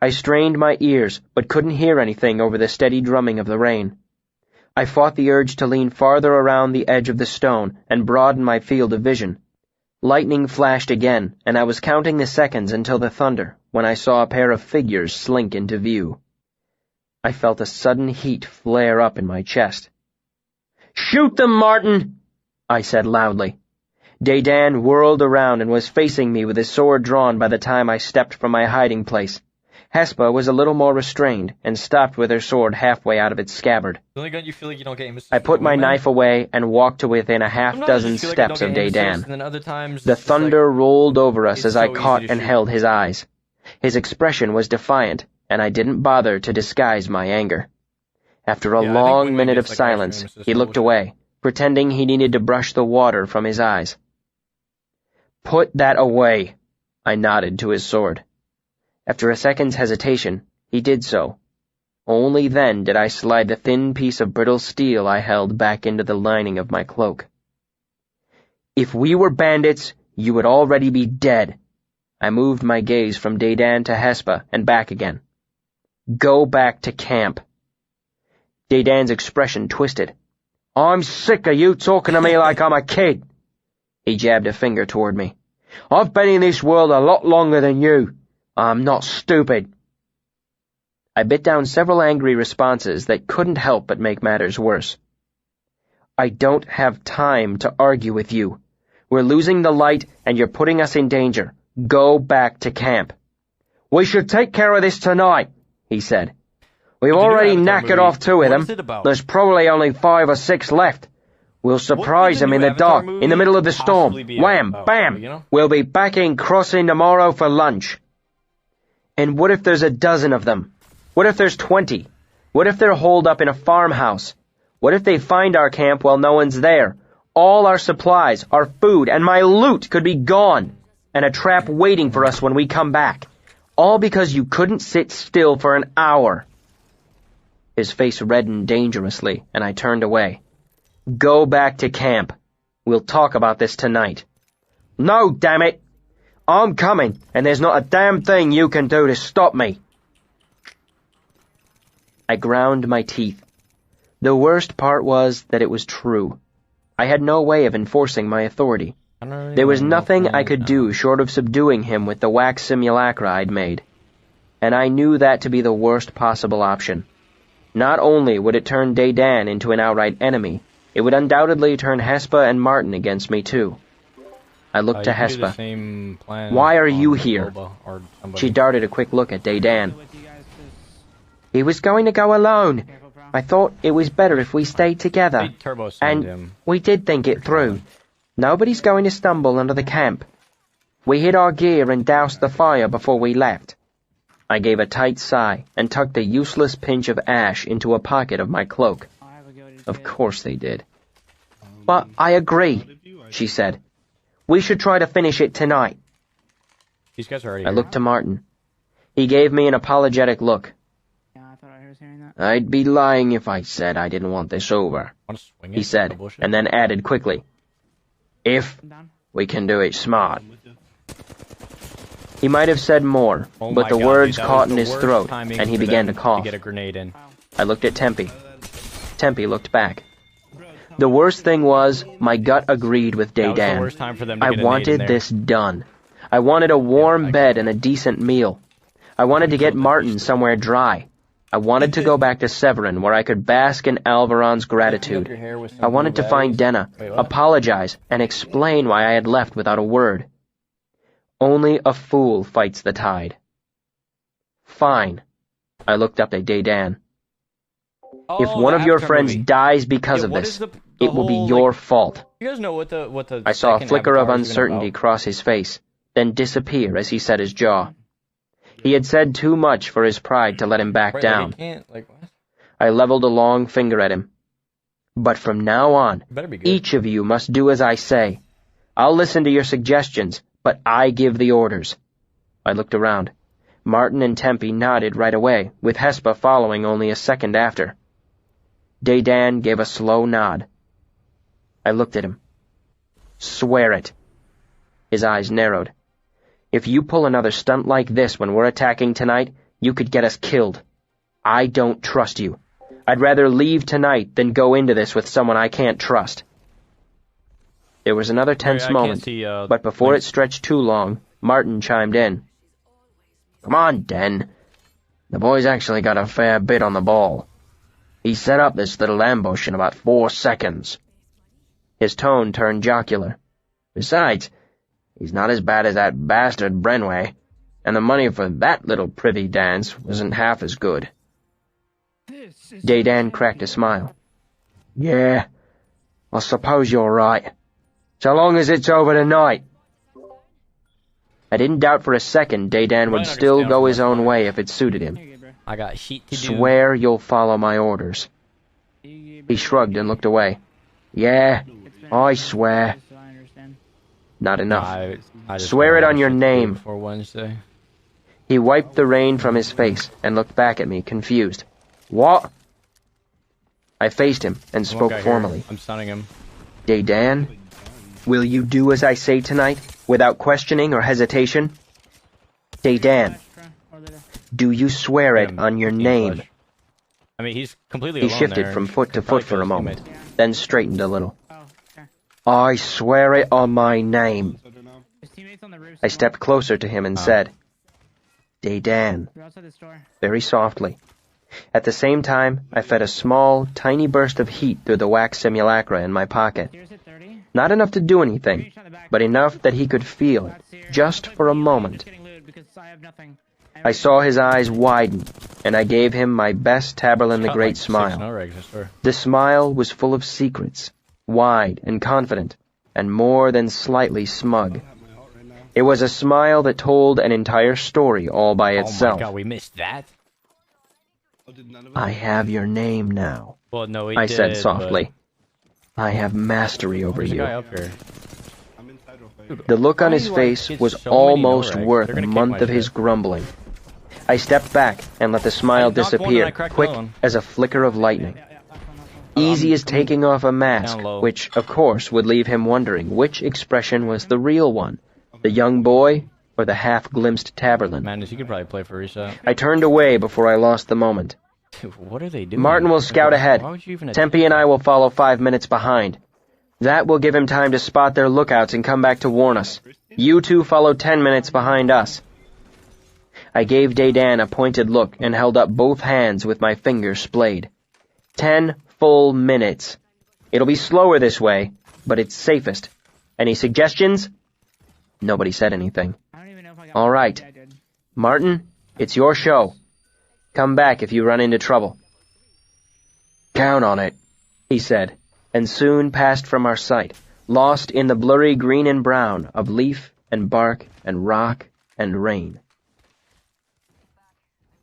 I strained my ears, but couldn't hear anything over the steady drumming of the rain. I fought the urge to lean farther around the edge of the stone and broaden my field of vision. Lightning flashed again, and I was counting the seconds until the thunder, when I saw a pair of figures slink into view. I felt a sudden heat flare up in my chest. "Shoot them, Martin!" I said loudly. Dedan whirled around and was facing me with his sword drawn by the time I stepped from my hiding place. Hespa was a little more restrained and stopped with her sword halfway out of its scabbard. I put my knife away and walked to within a half-dozen steps of Dedan. The thunder rolled over us as I caught and held his eyes. His expression was defiant, and I didn't bother to disguise my anger. After a long minute of silence, he looked away, pretending he needed to brush the water from his eyes. "Put that away," I nodded to his sword. After a second's hesitation, he did so. Only then did I slide the thin piece of brittle steel I held back into the lining of my cloak. "If we were bandits, you would already be dead." I moved my gaze from Dedan to Hespa and back again. Go back to camp. Daydan's expression twisted. I'm sick of you talking to me like I'm a kid. He jabbed a finger toward me. I've been in this world a lot longer than you. I'm not stupid. I bit down several angry responses that couldn't help but make matters worse. I don't have time to argue with you. We're losing the light and you're putting us in danger. Go back to camp. We should take care of this tonight, he said. We've already knackered off 2 of them. There's probably only 5 or 6 left. We'll surprise them in the dark, in the middle of the storm. Wham, bam! We'll be back in Crossing tomorrow for lunch. And what if there's a dozen of them? What if there's 20? What if they're holed up in a farmhouse? What if they find our camp while no one's there? All our supplies, our food, and my loot could be gone, and a trap waiting for us when we come back. All because you couldn't sit still for an hour. His face reddened dangerously, and I turned away. Go back to camp. We'll talk about this tonight. No, damn it! I'm coming, and there's not a damn thing you can do to stop me. I ground my teeth. The worst part was that it was true. I had no way of enforcing my authority. There was nothing I could do short of subduing him with the wax simulacra I'd made. And I knew that to be the worst possible option. Not only would it turn Daydan into an outright enemy, it would undoubtedly turn Hespa and Martin against me too. I looked to Hespa. Why are you here? She darted a quick look at Daydan. He was going to go alone. I thought it was better if we stayed together. And we did think it through. Nobody's going to stumble under the camp. We hid our gear and doused the fire before we left. I gave a tight sigh and tucked a useless pinch of ash into a pocket of my cloak. Of course they did. But I agree, she said. We should try to finish it tonight. These guys are already I looked to Martin. He gave me an apologetic look. I'd be lying if I said I didn't want this over, he said, and then added quickly, if we can do it smart. He might have said more, but the words caught in his throat, and he began to cough. I looked at Tempe. Tempe looked back. The worst thing was, my gut agreed with Daydan. I wanted this done. I wanted a warm bed and a decent meal. I wanted to get Martin somewhere dry. I wanted to go back to Severin, where I could bask in Alvaron's gratitude. I wanted to find Denna, apologize, and explain why I had left without a word. Only a fool fights the tide. Fine. I looked up at Daydan. If one of your friends dies because of this, it will be your fault. You guys know what the I saw a flicker of uncertainty cross his face, then disappear as he set his jaw. He had said too much for his pride to let him back down. I leveled a long finger at him. But from now on, each of you must do as I say. I'll listen to your suggestions, but I give the orders. I looked around. Martin and Tempe nodded right away, with Hespa following only a second after. Daydan gave a slow nod. I looked at him. Swear it. His eyes narrowed. If you pull another stunt like this when we're attacking tonight, you could get us killed. I don't trust you. I'd rather leave tonight than go into this with someone I can't trust. There was another tense moment, but before it stretched too long, Martin chimed in. Come on, Den. The boy's actually got a fair bit on the ball. He set up this little ambush in about 4 seconds. His tone turned jocular. Besides, he's not as bad as that bastard Brenway, and the money for that little privy dance wasn't half as good. Daydan cracked a smile. Yeah, I suppose you're right. So long as it's over tonight. I didn't doubt for a second Daydan would still go his own way if it suited him. I got shit to do. Swear you'll follow my orders. He shrugged and looked away. Yeah, I swear. Not enough. I just Swear it on your name. For Wednesday. He wiped the rain from his face and looked back at me, confused. What? I faced him and spoke formally. I'm stunning him. Daydan, will you do as I say tonight, without questioning or hesitation? Daydan. Do you swear it on your name? I mean, he's completely He alone shifted there. from foot to Could probably foot for kill a his moment, teammates. then straightened a little. Oh, okay. I swear it on my name. His teammates on the roof. I stepped closer to him and said, Daydan, We're outside the store. very softly. At the same time, I fed a small, tiny burst of heat through the wax simulacra in my pocket. Here's at 30. Not enough to do anything, but enough that he could feel it, just for a moment. I saw his eyes widen, and I gave him my best Taberlin the Got Great like 6 smile. no regs, I swear. The smile was full of secrets, wide and confident, and more than slightly smug. It was a smile that told an entire story all by Oh itself. my god, we missed that? I have your name now, Well, no, we I did, said softly. I have mastery over There's a guy you. up here. The look on Why his do I face get was so many almost Noregs? worth They're a gonna kick month my of his shit. grumbling. I stepped back and let the smile I knocked one and disappear, I cracked quick another one. as a flicker of lightning. Yeah, that's one. Easy as taking off a mask, down low. which, of course, would leave him wondering which expression was the real one, the young boy or the half-glimpsed Taberlin. Madness, you could probably play for reset. I turned away before I lost the moment. Dude, what are they doing? Martin will scout ahead. Why would you even Tempe and I will follow 5 minutes behind. That will give him time to spot their lookouts and come back to warn us. You two follow 10 minutes behind us. I gave Daydan a pointed look and held up both hands with my fingers splayed. 10 full minutes. It'll be slower this way, but it's safest. Any suggestions? Nobody said anything. I don't even know if I got All right. Yeah, I did. Martin, it's your show. Come back if you run into trouble. Count on it, he said, and soon passed from our sight, lost in the blurry green and brown of leaf and bark and rock and rain.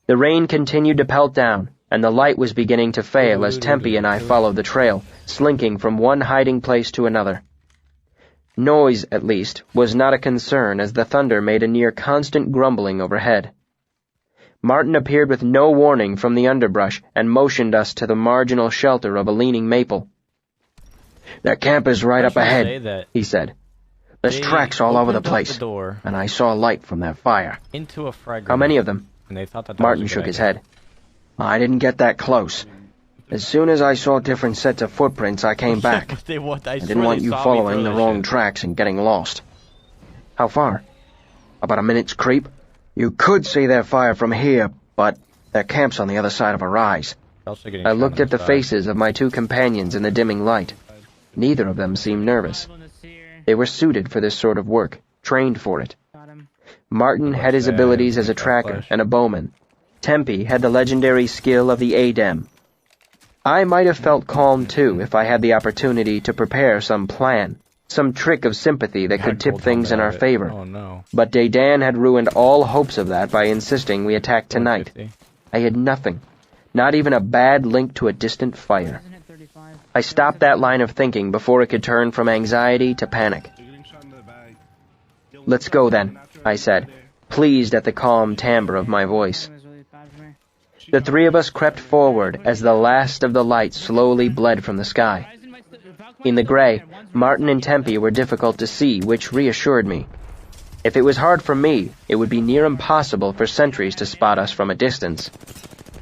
The rain continued to pelt down, and the light was beginning to fail as Tempe and I followed the trail, slinking from one hiding place to another. Noise, at least, was not a concern as the thunder made a near constant grumbling overhead. Martin appeared with no warning from the underbrush and motioned us to the marginal shelter of a leaning maple. "Their camp is right up Say ahead," that he said. "There's they tracks all over the opened up place, the door and I saw light from that fire." into a frag "How many of them?" And they thought that Martin was a shook good his idea. head. "I didn't get that close. As soon as I saw different sets of footprints, I came back. But they want, I I didn't want you following the wrong tracks and getting lost." "How far?" "About a minute's creep. You could see their fire from here, but their camp's on the other side of a rise." I looked at the faces of my two companions in the dimming light. Neither of them seemed nervous. Bible in the seer. They were suited for this sort of work, trained for it. Got him. Martin had his abilities as a tracker and a bowman. Tempe had the legendary skill of the ADEM. I might have felt calm, too, if I had the opportunity to prepare some plan, some trick of sympathy that could tip things in our favor. Oh no. But Daydan had ruined all hopes of that by insisting we attack tonight. 150. I had nothing, not even a bad link to a distant fire. Isn't it 35? I stopped that line of thinking before it could turn from anxiety to panic. "Let's go then," I said, pleased at the calm timbre of my voice. It was really bad for me. The three of us crept forward as the last of the light slowly bled from the sky. In the gray, Martin and Tempe were difficult to see, which reassured me. If it was hard for me, it would be near impossible for sentries to spot us from a distance.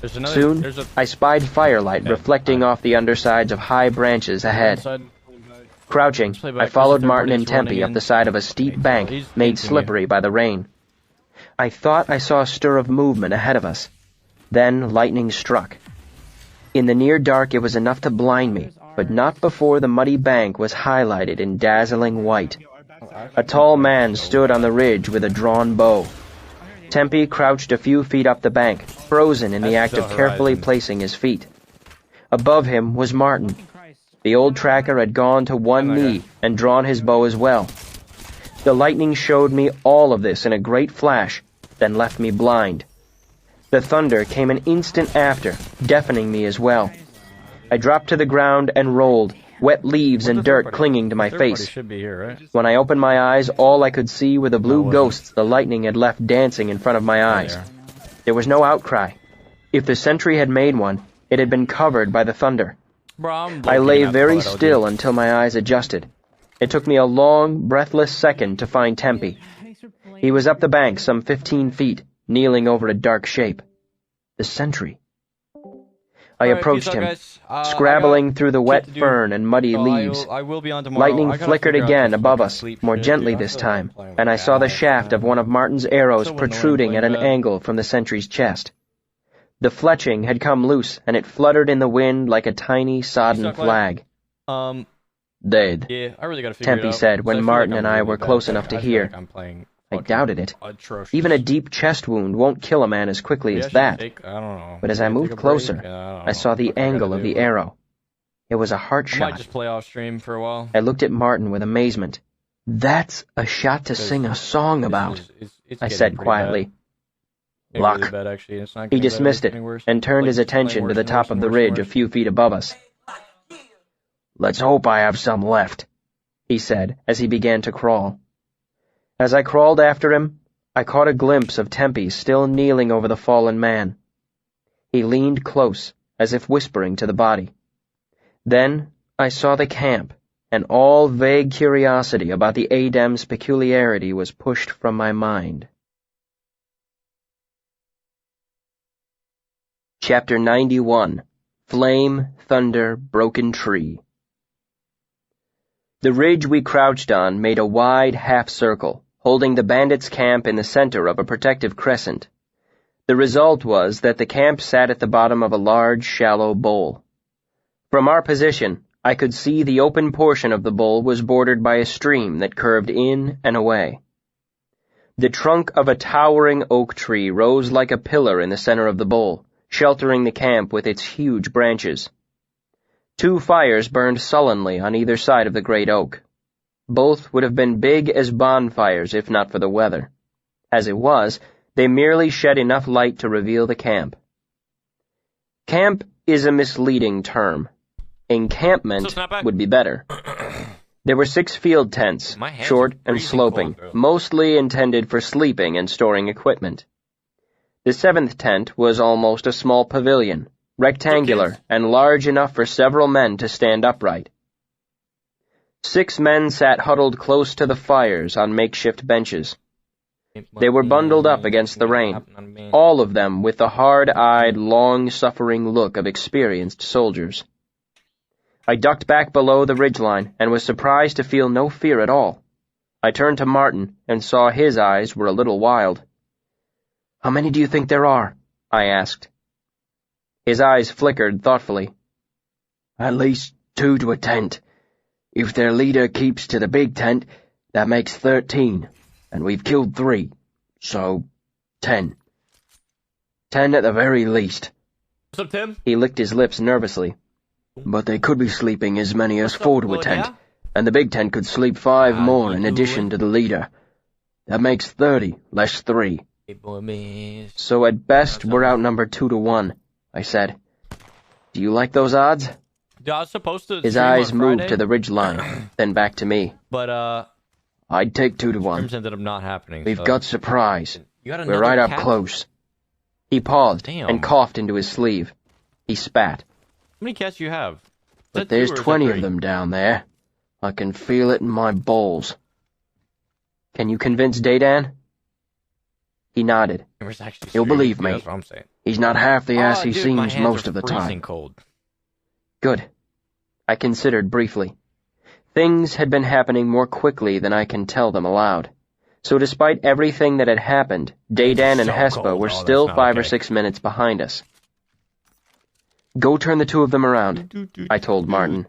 There's another, Soon, there's a I spied firelight reflecting off the undersides of high branches ahead. inside. Crouching, Play I back. followed There's a third Martin party and that's running Tempe up in. the side of a steep bank He's made facing slippery by the rain. I thought I saw a stir of movement ahead of us. Then lightning struck. In the near dark it was enough to blind me, but not before the muddy bank was highlighted in dazzling white. A tall man stood on the ridge with a drawn bow. Tempe crouched a few feet up the bank, frozen in the That's act the of carefully horizon. placing his feet. Above him was Martin. Christ. The old tracker had gone to one knee and drawn his bow as well. The lightning showed me all of this in a great flash, then left me blind. The thunder came an instant after, deafening me as well. I dropped to the ground and rolled, wet leaves and dirt clinging to my Third party face. should be here, right? When I opened my eyes, all I could see were the blue wasn't. ghosts the lightning had left dancing in front of my eyes. There. There was no outcry. If the sentry had made one, it had been covered by the thunder. Bro, I'm I looking lay at very the photo, still dude. until my eyes adjusted. It took me a long, breathless second to find Tempe. Thanks for playing. He was up the bank some 15 feet, kneeling over a dark shape. The sentry. I approached him, scrabbling through the wet fern and muddy leaves. I will be on tomorrow. Lightning flickered again above us, more gently this time, and I saw the shaft of one of Martin's arrows protruding at an angle from the sentry's chest. The fletching had come loose, and it fluttered in the wind like a tiny, sodden flag. Dead, Yeah, I really gotta figure it Tempe out. said when I feel Martin like and I'm I really were bad. close enough to I feel hear. like I'm playing I fucking doubted it. atrocious. Even a deep chest wound won't kill a man as quickly Maybe I as should that. I don't know. But as I Maybe moved take a break? closer, I don't I know. saw the What I gotta angle of the do. arrow. It was a heart I might shot. just play off stream for a while. I looked at Martin with amazement. That's a shot to sing a song about, It's I getting said pretty quietly. bad. It's Luck. really bad, actually. It's not He getting better, dismissed it's it getting worse. and turned Like, his it's getting attention worse to the and top worse of and the worse and ridge a worse. few feet above us. Let's hope I have some left, he said as he began to crawl. As I crawled after him, I caught a glimpse of Tempe still kneeling over the fallen man. He leaned close, as if whispering to the body. Then I saw the camp, and all vague curiosity about the Adem's peculiarity was pushed from my mind. Chapter 91. Flame, Thunder, Broken Tree. The ridge we crouched on made a wide half-circle, holding the bandits' camp in the center of a protective crescent. The result was that the camp sat at the bottom of a large, shallow bowl. From our position, I could see the open portion of the bowl was bordered by a stream that curved in and away. The trunk of a towering oak tree rose like a pillar in the center of the bowl, sheltering the camp with its huge branches. 2 fires burned sullenly on either side of the great oak. Both would have been big as bonfires if not for the weather. As it was, they merely shed enough light to reveal the camp. Camp is a misleading term. Encampment would be better. There were 6 field tents, My hands short are and freezing sloping, cold, bro. mostly intended for sleeping and storing equipment. The 7th tent was almost a small pavilion, rectangular and large enough for several men to stand upright. 6 men sat huddled close to the fires on makeshift benches. They were bundled up against the rain, all of them with the hard-eyed, long-suffering look of experienced soldiers. I ducked back below the ridgeline and was surprised to feel no fear at all. I turned to Martin and saw his eyes were a little wild. "How many do you think there are?" I asked. His eyes flickered thoughtfully. "At least 2 to a tent. If their leader keeps to the big tent, that makes 13, and we've killed 3, so 10. 10 at the very least." What's up, Tim? He licked his lips nervously. "But they could be sleeping as many as 4 to a tent, and the big tent could sleep 5 more in addition to the leader. That makes 30, less 3. So at best, we're outnumbered 2 to 1, I said. "Do you like those odds?" Dude, I was supposed to His stream eyes on moved Friday, to the ridgeline, then back to me. but "I'd take 2 to 1. streams ended up not happening. We've so. got surprise. You got We're another right up cat? close." He paused Damn. and coughed into his sleeve. He spat. How many cats do you have? Is "But that there's 2 or is that 20 of 3? them down there. I can feel it in my balls." "Can you convince Daydan?" He nodded. Where's actually He'll streaming? believe me. That's what I'm saying. "He's not half the ass he Dude, my seems hands most are of the freezing time." cold. Good. I considered briefly. Things had been happening more quickly than I can tell them aloud. So despite everything that had happened, Daydan and So Hespa cold. were Oh, still that's not 5 or okay. 6 minutes behind us. "Go turn the 2 of them around," I told Martin.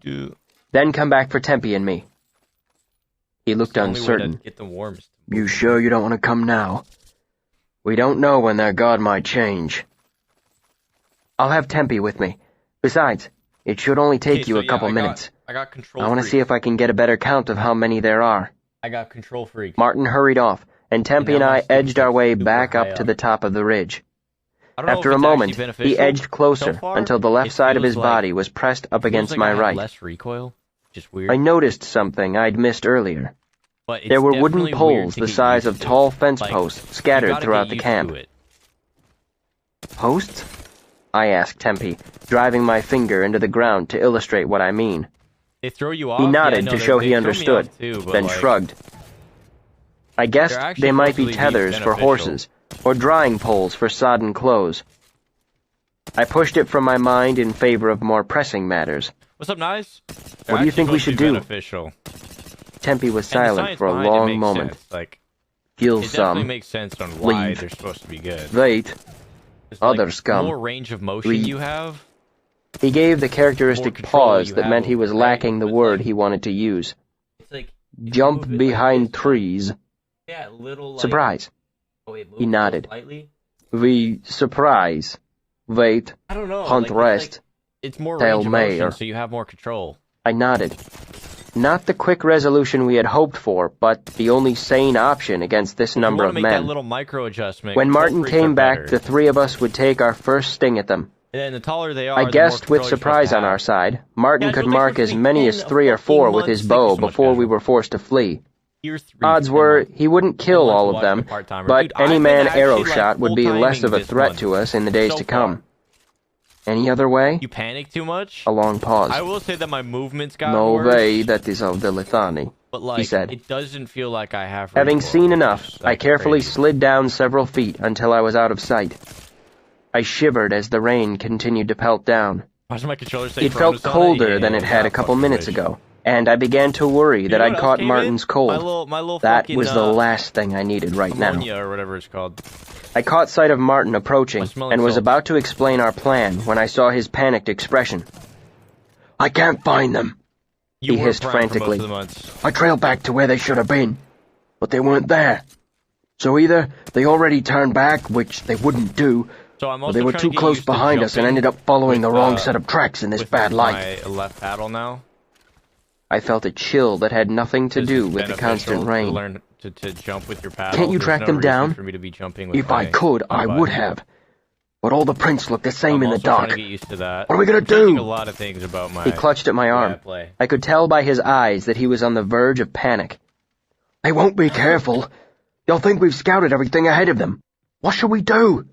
"Then come back for Tempe and me." He looked The only way to uncertain. get them warm is to- "You sure you don't want to come now? We don't know when their guard might change." "I'll have Tempe with me. Besides, it should only take Okay, you so a couple yeah, minutes. I got control. I want to freak. see if I can get a better count of how many there are." I got control freak. Martin hurried off, and Tempe and now my I stick edged is our way super back high up to up. the top of the ridge. I don't know After if a it's moment, actually he beneficial. edged closer So far, until the left it side of feels his like- body was pressed up feels against like my I have right. less recoil, which is weird. I noticed something I'd missed earlier. But it's There were wooden definitely weird poles to the get size used of to. tall fence Like, posts you scattered gotta throughout get the used camp. to it. "Posts?" I asked Tempe, driving my finger into the ground to illustrate what I mean. They throw you off. He Yeah, nodded no, to they- show they he throw me understood, off too, but, then like, shrugged. I guessed they're actually they might be supposed to be tethers for beneficial. horses, or drying poles for sodden clothes. I pushed it from my mind in favor of more pressing matters. What's up, Nice? What do you think we should do? Beneficial. Tempe was And the silent science for a behind it long makes moment. sense. Like, Kill it definitely some. makes sense on why leave. they're supposed to be good. Wait. It's Others like, come. The more range of motion Leave. you have, He gave the characteristic More control pause you that have meant he over was it, lacking the but, word like, he wanted to use. it's like Jump move it like behind this, trees. yeah, little like, Surprise. oh, wait, move He it nodded. Slightly. We surprise. Wait. I don't know. Hunt like, rest. It's more Tail range of mayor. motion, so you have more control. I nodded. Not the quick resolution we had hoped for, but the only sane option against this number you of want to make that men. little micro adjustment. When control Martin freaks are came back, better. the three of us would take our first sting at them. And the taller they are, I the guessed more with control you're surprise supposed to on our have. side. Martin Guys, could don't mark think as it's many as 10 3 or 4 with fucking his months, bow so much before we casual. were forced to flee. Year 3, Odds 10 were months. he wouldn't kill 10 months all of watching them, a part-timer. but Dude, any I've man been arrow actually, shot would be full-timing less of a this threat month to us in the days so to come. far. Any other way? You panic too much? A long pause. I will say that my movements got No worse, way, that is of the Lithani. but like, said. it doesn't feel like I have Having recoil, seen which enough, is, I like, carefully crazy. slid down several feet until I was out of sight. I shivered as the rain continued to pelt down. Why does my controller say It felt Chronos on it? colder Yeah, than it had a that couple fucking minutes bitch. ago, and I began to worry You that know I'd what else caught came Martin's in? cold. My little That fucking, was the last thing I needed right now. ammonia or whatever it's called. I caught sight of Martin approaching I'm smelling and was salt. about to explain our plan when I saw his panicked expression. I can't find them. You He were hissed primed for frantically. most of the months. I trailed back to where they should have been, but they weren't there. So either they already turned back, which they wouldn't do, So I'm or also they were trying too to get close used to behind us and jumping ended up following the with, wrong set of tracks in this with bad light. my left paddle now. I felt a chill that had nothing to It's do with the beneficial constant to rain. learn to jump with your paddle. Can't you There's track no them reason down? For me to be jumping with If I my could, I button. would have. But all the prints look the same I'm in the also trying dark. to get used to that. What are we gonna I'm changing do? a lot of things about my He clutched at my way I arm. play. I could tell by his eyes that he was on the verge of panic. They won't be careful. They'll think we've scouted everything ahead of them. What should we do?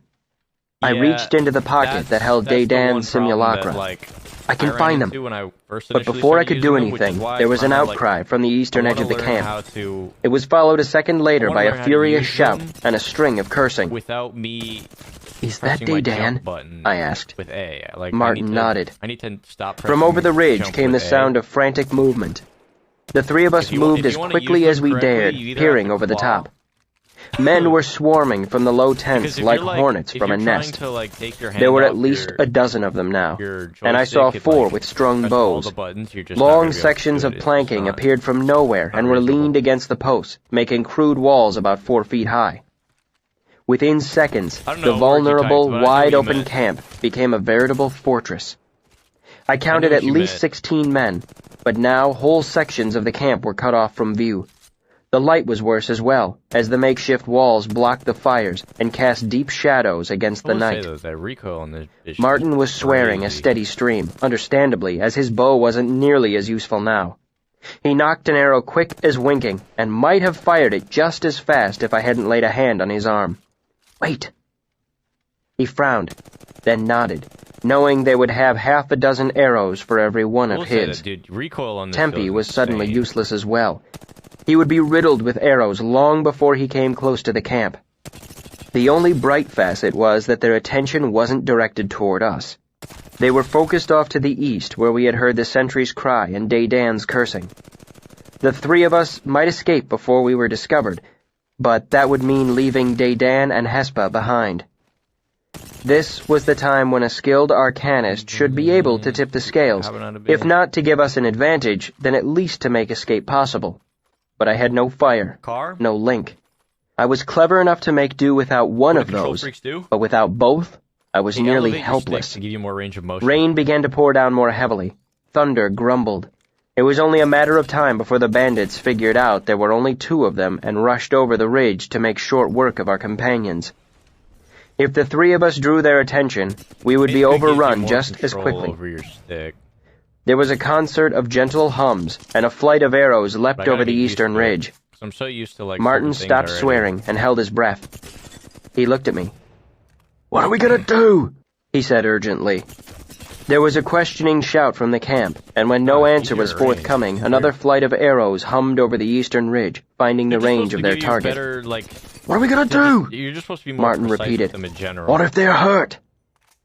I Yeah, reached into the pocket that held that's the one Daydan's problem simulacra. that, like, I can ran find them. into when I first But initially before I started could do using them, which is anything, why there was an I'm, like, outcry from the eastern I edge of the wanna learn camp. how to, It was followed a second later I by wanna a learn how to furious use shout them and a string of cursing. without me Is that pressing my Daydan? jump button I asked. with A. Like, Martin I need to, nodded. I need to stop From pressing over the ridge jump came the with A. sound of frantic movement. The three of us If you moved if as you wanna quickly use as them we correctly, dared, you either peering have to over the claw- top. Men were swarming from the low tents Because if like you're, hornets if from a you're trying nest. To, like, take your hand There were at off least your, a dozen of them now, your and I saw joystick, 4 like, with strung press all bows. the buttons, you're just not Long gonna be able to sections do of it. It's planking just not- appeared from nowhere and were reasonable. leaned against the posts, making crude walls about 4 feet high. Within seconds, I don't the know what vulnerable, you typed, but I knew what you wide-open meant. camp became a veritable fortress. I counted what at you least meant. 16 men, but now whole sections of the camp were cut off from view. The light was worse as well, as the makeshift walls blocked the fires and cast deep shadows against I the will night. say, though, that recoil on this is Martin was swearing a crazy. steady stream, understandably, as his bow wasn't nearly as useful now. He knocked an arrow quick as winking, and might have fired it just as fast if I hadn't laid a hand on his arm. Wait. He frowned, then nodded, knowing they would have half a dozen arrows for every one I of will say his. that, dude, recoil on this Tempe goes was suddenly insane. useless as well. He would be riddled with arrows long before he came close to the camp. The only bright facet was that their attention wasn't directed toward us. They were focused off to the east, where we had heard the sentry's cry and Daydan's cursing. The 3 of us might escape before we were discovered, but that would mean leaving Daydan and Hespa behind. This was the time when a skilled arcanist should be able to tip the scales, if not to give us an advantage, then at least to make escape possible. But I had no fire, Car? no link. I was clever enough to make do without one What of do control those, freaks do? but without both, I was They nearly elevate your helpless. sticks to give you more range of motion. Rain began to pour down more heavily. Thunder grumbled. It was only a matter of time before the bandits figured out there were only 2 of them and rushed over the ridge to make short work of our companions. If the 3 of us drew their attention, we would be Basically gives you overrun more just as control quickly. Over your stick. There was a concert of gentle hums, and a flight of arrows But leapt I gotta over the get used eastern to it, ridge. 'cause I'm so used to, like, Martin certain things stopped already. swearing and held his breath. He looked at me. "What are we gonna do?" he said urgently. There was a questioning shout from the camp, and when no answer was you're at range. forthcoming, another flight of arrows hummed over the eastern ridge, finding the They're range supposed of to their give you target. better, like, What are we gonna do? You're just supposed to be more Martin precise repeated. with them in general. What if they're hurt?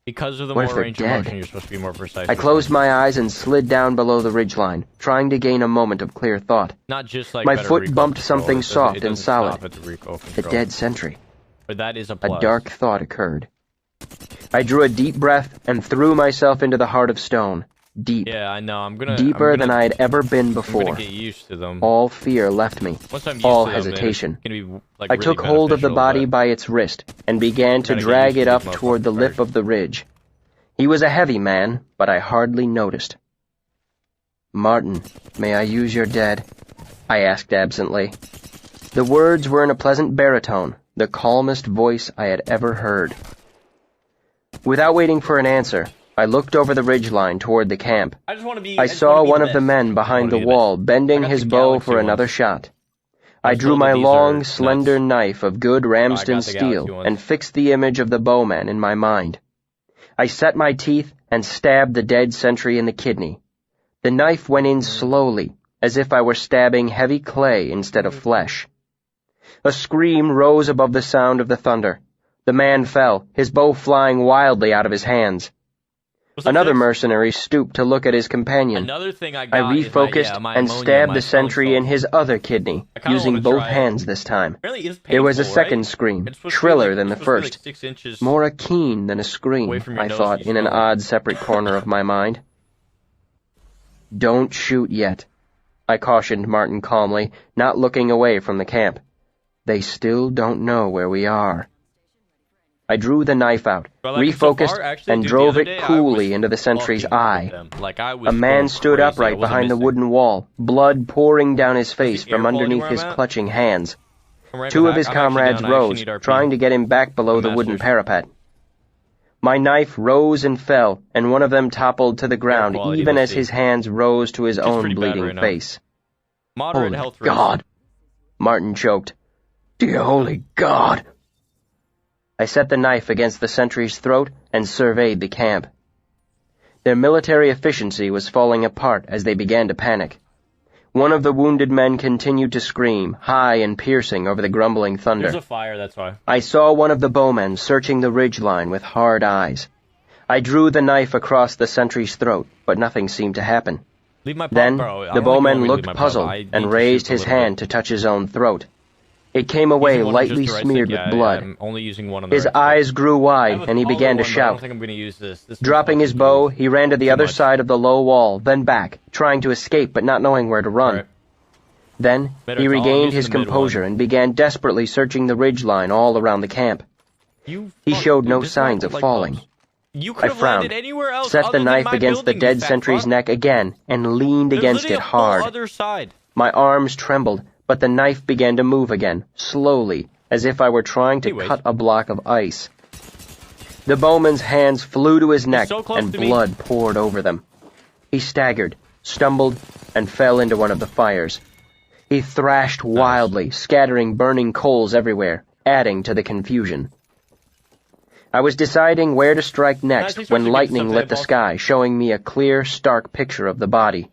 Because of the What if more they're range of dead? motion, you're supposed to be more precise. I with closed them. my eyes and slid down below the ridgeline, trying to gain a moment of clear thought. Not just like My better foot recoil bumped control, something it doesn't- soft it and doesn't solid. stop at the recoil The control. dead sentry. But that is a A plus. dark thought occurred. I drew a deep breath and threw myself into the heart of stone. Deep. Yeah, I know. Deeper than I had ever been I'm before. gonna get used to them. All fear left me. Once I'm used all to them, hesitation. It's gonna be, like, I really took hold of the beneficial, body but by its wrist and began to Gotta get drag used to it up these toward the motherfuckers lip first. of the ridge. He was a heavy man, but I hardly noticed. "Martin, may I use your dead?" I asked absently. The words were in a pleasant baritone, the calmest voice I had ever heard. Without waiting for an answer, I looked over the ridgeline toward the camp. I just want to be. I saw one of the men behind the wall I bending got his the bow Galaxy for another ones. shot. I I just drew know my that these long, are slender nuts. knife of good Ramsden the Galaxy steel ones. and fixed the image of the bowman in my mind. I set my teeth and stabbed the dead sentry in the kidney. The knife went in slowly, as if I were stabbing heavy clay instead of flesh. A scream rose above the sound of the thunder. The man fell, his bow flying wildly out of his hands. What's up, Another Tiff? mercenary stooped to look at his companion. Another thing I I got refocused is my and ammonia, stabbed my the sentry smelling in his other kidney, I kinda using wanna both try it. hands this time. Apparently it's There was a painful, second right? scream, It's supposed to be shriller like- than the it's supposed to be first, like 6 inches more keen than a scream, away from your I nose thought if you in an smell it. odd separate corner of my mind. "Don't shoot yet," I cautioned Martin calmly, not looking away from the camp. "They still don't know where we are." I drew the knife out, But like, so refocused, far, actually, and dude, the drove other it day, I coolly was into the sentry's fucking eye. with them. Like, I was A man going stood crazy. I upright wasn't behind the missing. wooden wall, blood pouring down his face the air from quality underneath where his I'm at? clutching hands. I'm right Two of behind- his I'm actually comrades down. I actually rose, need RP. trying to get him back below the wooden Masters. parapet. My knife rose and fell, and one of them toppled to the ground quality, even let's as his see. hands rose to his It's own pretty bad bleeding right now. face. Moderate "Holy health risk. God!" Martin choked. "Dear holy God!" I set the knife against the sentry's throat and surveyed the camp. Their military efficiency was falling apart as they began to panic. One of the wounded men continued to scream, high and piercing over the grumbling thunder. There's a fire, that's why. I saw one of the bowmen searching the ridgeline with hard eyes. I drew the knife across the sentry's throat, but nothing seemed to happen. Leave my pop, Then, bro. I the don't bowman like you want me to looked leave my pop. puzzled I need and to raised shoot a his little hand bit. to touch his own throat. It came Using away one lightly just the right smeared stick, with yeah, blood. I'm only using one on the His right stick. eyes grew I wide, have a and he smaller began to one, but I don't shout. think I'm gonna use this. This Dropping one's his bow, huge. he ran to the Too other much. side of the low wall, then back, trying to escape but not knowing where to run. Right. Then, Better he call, regained use his the mid composure one. and began desperately searching the ridgeline all around the camp. You He fuck, showed dude, no this is signs not of like falling. pubs. You I could have frowned, landed anywhere else set other the than knife my against the building, you dead fat sentry's fuck. neck again and leaned There's against literally it a whole hard. other side. My arms trembled, but the knife began to move again, slowly, as if I were trying to Anyways. cut a block of ice. The bowman's hands flew to his neck, so close and to me. blood poured over them. He staggered, stumbled, and fell into one of the fires. He thrashed wildly, scattering burning coals everywhere, adding to the confusion. I was deciding where to strike next Nice, when you lightning something lit the else. sky, showing me a clear, stark picture of the body.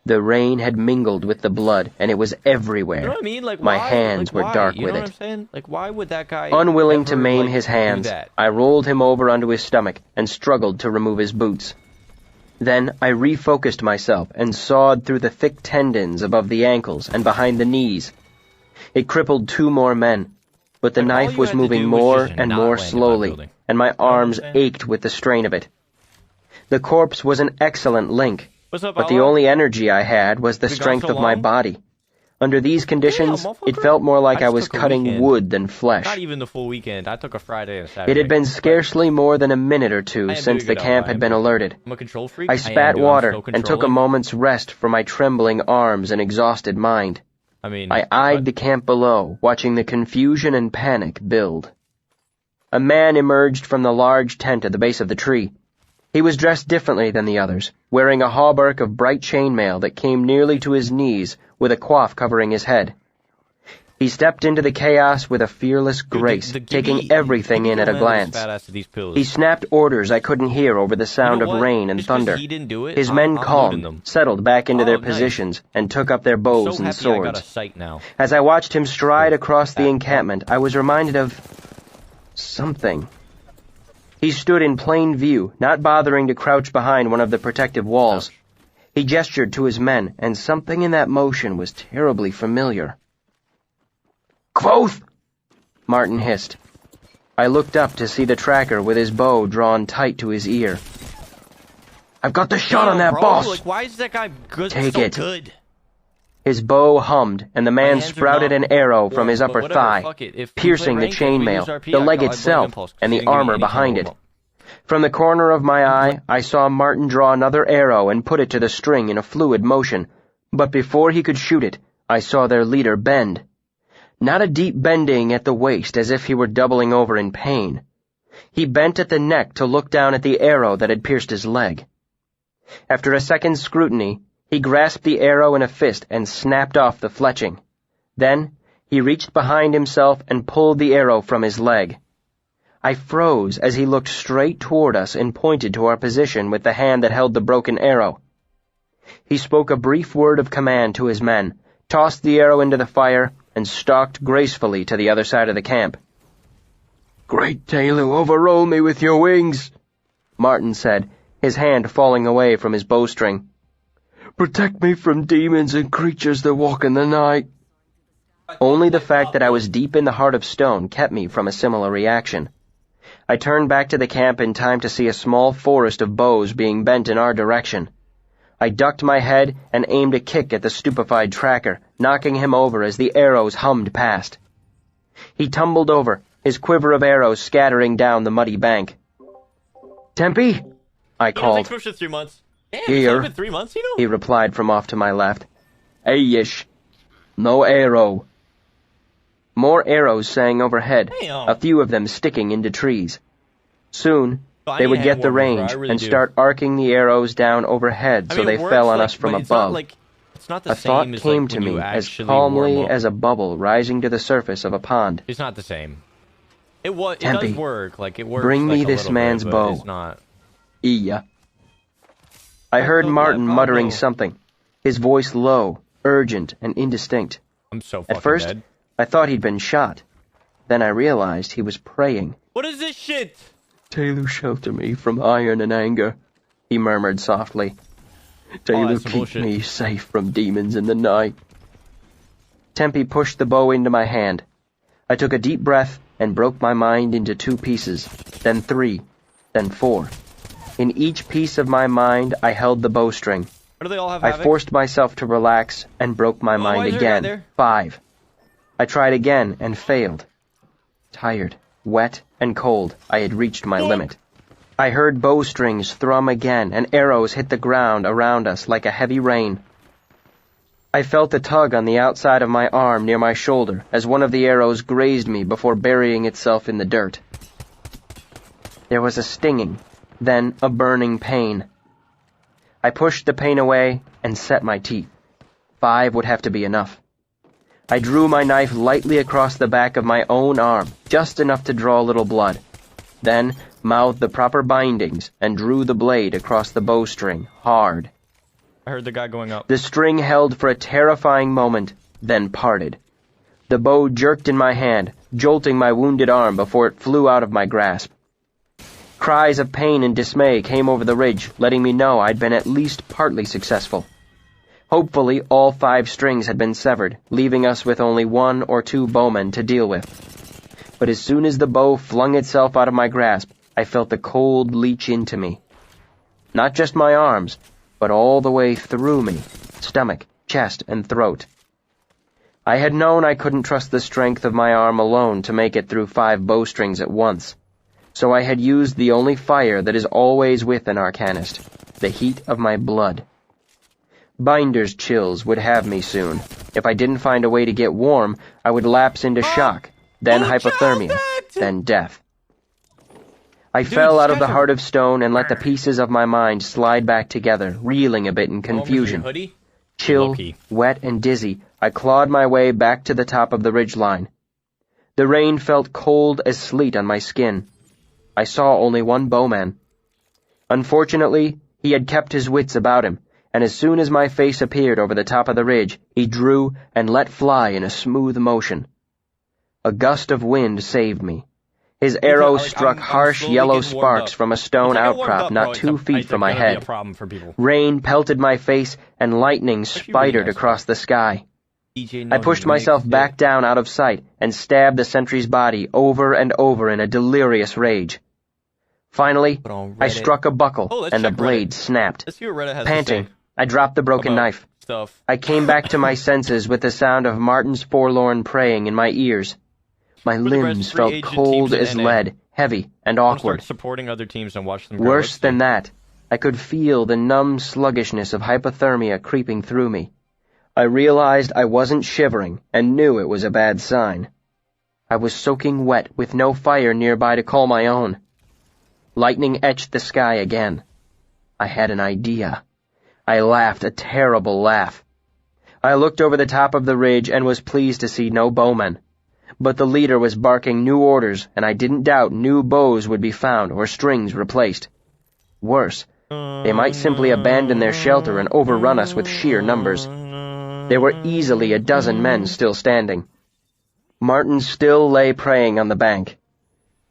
The rain had mingled with the blood, and it was everywhere. You know what I mean? Like, My why? hands Like, were why? dark you with know it. What I'm saying? Like, why would that guy? Unwilling to ever, maim like, his do hands, that? I rolled him over onto his stomach and struggled to remove his boots. Then I refocused myself and sawed through the thick tendons above the ankles and behind the knees. It crippled 2 more men, but the Like, all knife you was had to moving do was more just and not more land in my slowly, building. and my arms understand? ached with the strain of it. The corpse was an excellent link, What's up, but the Aloe? only energy I had was the Been gone strength so of my long? body. Under these conditions, motherfucker. it felt more like I I just was took a cutting weekend. wood than flesh. Not even the full weekend. I took a Friday and a Saturday. It had been scarcely more than a minute or two I am since doing the good, camp I had am been doing- alerted. I'm a control freak. I spat dude. water I'm so and took a controlling. moment's rest for my trembling arms and exhausted mind. I mean, I eyed the camp below, watching the confusion and panic build. A man emerged from the large tent at the base of the tree. He was dressed differently than the others, wearing a hauberk of bright chainmail that came nearly to his knees with a coif covering his head. He stepped into the chaos with a fearless grace, taking everything in at a glance. He snapped orders I couldn't hear over the sound of rain and thunder. His men calmed, settled back into their positions, and took up their bows and swords. As I watched him stride across the encampment, I was reminded of something. He stood in plain view, not bothering to crouch behind one of the protective walls. He gestured to his men, and something in that motion was terribly familiar. "Quoth!" Martin hissed. I looked up to see the tracker with his bow drawn tight to his ear. "I've got the shot on that boss!" Like, why is that guy good? Take so it. Good? His bow hummed, and the man sprouted an arrow from his upper thigh, piercing the chainmail, the leg itself, and the armor behind it. From the corner of my eye, I saw Martin draw another arrow and put it to the string in a fluid motion, but before he could shoot it, I saw their leader bend. Not a deep bending at the waist as if he were doubling over in pain. He bent at the neck to look down at the arrow that had pierced his leg. After a second's scrutiny, he grasped the arrow in a fist and snapped off the fletching. Then, he reached behind himself and pulled the arrow from his leg. I froze as he looked straight toward us and pointed to our position with the hand that held the broken arrow. He spoke a brief word of command to his men, tossed the arrow into the fire, and stalked gracefully to the other side of the camp. "Great Tehlu, overroll me with your wings," Martin said, his hand falling away from his bowstring. "Protect me from demons and creatures that walk in the night." Only the fact that I was deep in the heart of stone kept me from a similar reaction. I turned back to the camp in time to see a small forest of bows being bent in our direction. I ducked my head and aimed a kick at the stupefied tracker, knocking him over as the arrows hummed past. He tumbled over, his quiver of arrows scattering down the muddy bank. "Tempe?" I called. Thanks for 3 months. Damn, "Here," it's been 3 months, he replied from off to my left. "Ayish. No arrow." More arrows sang overhead, Damn. a few of them sticking into trees. Soon, they would get the range and start arcing the arrows down overhead so they fell on us from above. It's not the A same thought as came like to when you me as actually calmly warm up. as a bubble rising to the surface of a pond. It's not the same. It does Tempe, work. Like it works. bring me like, a this little man's bit, but bow. It's not. Iya. I heard Martin muttering something, his voice low, urgent, and indistinct. I'm so fucking At first, dead. I thought he'd been shot. Then I realized he was praying. What is this shit? "Tehlu, shelter me from iron and anger," he murmured softly. "Tehlu, that's some keep bullshit. me safe from demons in the night." Tempe pushed the bow into my hand. I took a deep breath and broke my mind into 2 pieces, then 3, then 4. In each piece of my mind, I held the bowstring. What do they all have? I Havoc? forced myself to relax and broke my why mind is there a guy again. there? 5. I tried again and failed. Tired, wet, and cold, I had reached my limit. I heard bowstrings thrum again, and arrows hit the ground around us like a heavy rain. I felt a tug on the outside of my arm near my shoulder as one of the arrows grazed me before burying itself in the dirt. There was a stinging, then a burning pain. I pushed the pain away and set my teeth. 5 would have to be enough. I drew my knife lightly across the back of my own arm, just enough to draw a little blood. Then mouthed the proper bindings and drew the blade across the bowstring, hard. I heard the guy going up. The string held for a terrifying moment, then parted. The bow jerked in my hand, jolting my wounded arm before it flew out of my grasp. Cries of pain and dismay came over the ridge, letting me know I'd been at least partly successful. Hopefully, all 5 strings had been severed, leaving us with only 1 or 2 bowmen to deal with. But as soon as the bow flung itself out of my grasp, I felt the cold leach into me. Not just my arms, but all the way through me, stomach, chest, and throat. I had known I couldn't trust the strength of my arm alone to make it through 5 bowstrings at once, so I had used the only fire that is always with an arcanist, the heat of my blood. Binder's chills would have me soon. If I didn't find a way to get warm, I would lapse into shock, then hypothermia, then death. I fell out of the heart of stone and let the pieces of my mind slide back together, reeling a bit in confusion. Chill, Low-key. wet, and dizzy, I clawed my way back to the top of the ridgeline. The rain felt cold as sleet on my skin. I saw only one bowman. Unfortunately, he had kept his wits about him, and as soon as my face appeared over the top of the ridge, he drew and let fly in a smooth motion. A gust of wind saved me. His arrow struck harsh slowly yellow getting warmed sparks up. from a stone Once I get warmed outcrop up, not bro, 2 feet from my it's gonna be head. a problem for people. Rain pelted my face, and lightning Actually, really spidered nice, across the sky. DJ I pushed myself back down out of sight and stabbed the sentry's body over and over in a delirious rage. Finally, Put on I Reddit. struck a buckle, Oh, let's and the check Reddit. blade snapped. Let's see what Reddit has Panting, to say I dropped the broken about knife. stuff. I came back to my senses with the sound of Martin's forlorn praying in my ears. My the best limbs free felt agent cold teams in as NA. lead, heavy, and I wanna awkward. start supporting other teams and watch them grow. Worse Let's than see. that, I could feel the numb sluggishness of hypothermia creeping through me. I realized I wasn't shivering and knew it was a bad sign. I was soaking wet with no fire nearby to call my own. Lightning etched the sky again. I had an idea. I laughed a terrible laugh. I looked over the top of the ridge and was pleased to see no bowmen. But the leader was barking new orders, and I didn't doubt new bows would be found or strings replaced. Worse, they might simply abandon their shelter and overrun us with sheer numbers. There were easily a dozen men still standing. Martin still lay praying on the bank.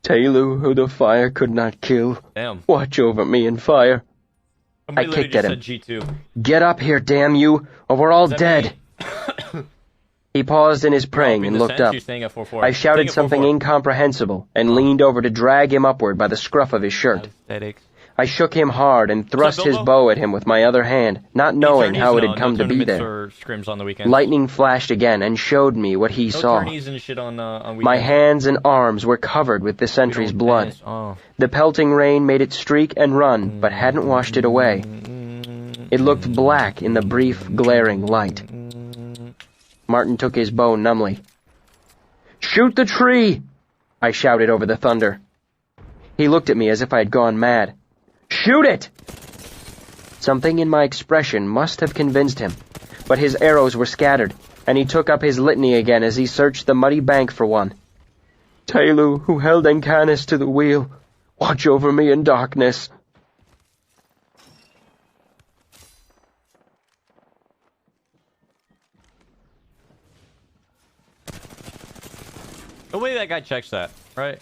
Telu, who the fire could not kill, Damn. watch over me in fire. Somebody I literally kicked at just him. said G2. Get up here, damn you, or we're all Is that dead. He paused in his praying and looked up. I shouted something incomprehensible and leaned over to drag him upward by the scruff of his shirt. Aesthetics. I shook him hard and thrust his Bilbo? bow at him with my other hand, not knowing how it had come to be there. Or scrims on the weekends. Lightning flashed again and showed me what he no saw. tourneys and shit on weekends. My hands and arms were covered with the sentry's We don't blood. dance. Oh. The pelting rain made it streak and run, but hadn't washed it away. It looked black in the brief, glaring light. Martin took his bow numbly. "Shoot the tree!" I shouted over the thunder. He looked at me as if I had gone mad. "Shoot it!" Something in my expression must have convinced him, but his arrows were scattered, and he took up his litany again as he searched the muddy bank for one. "Telu, who held Encanis to the wheel, watch over me in darkness." The way that guy checks that, right?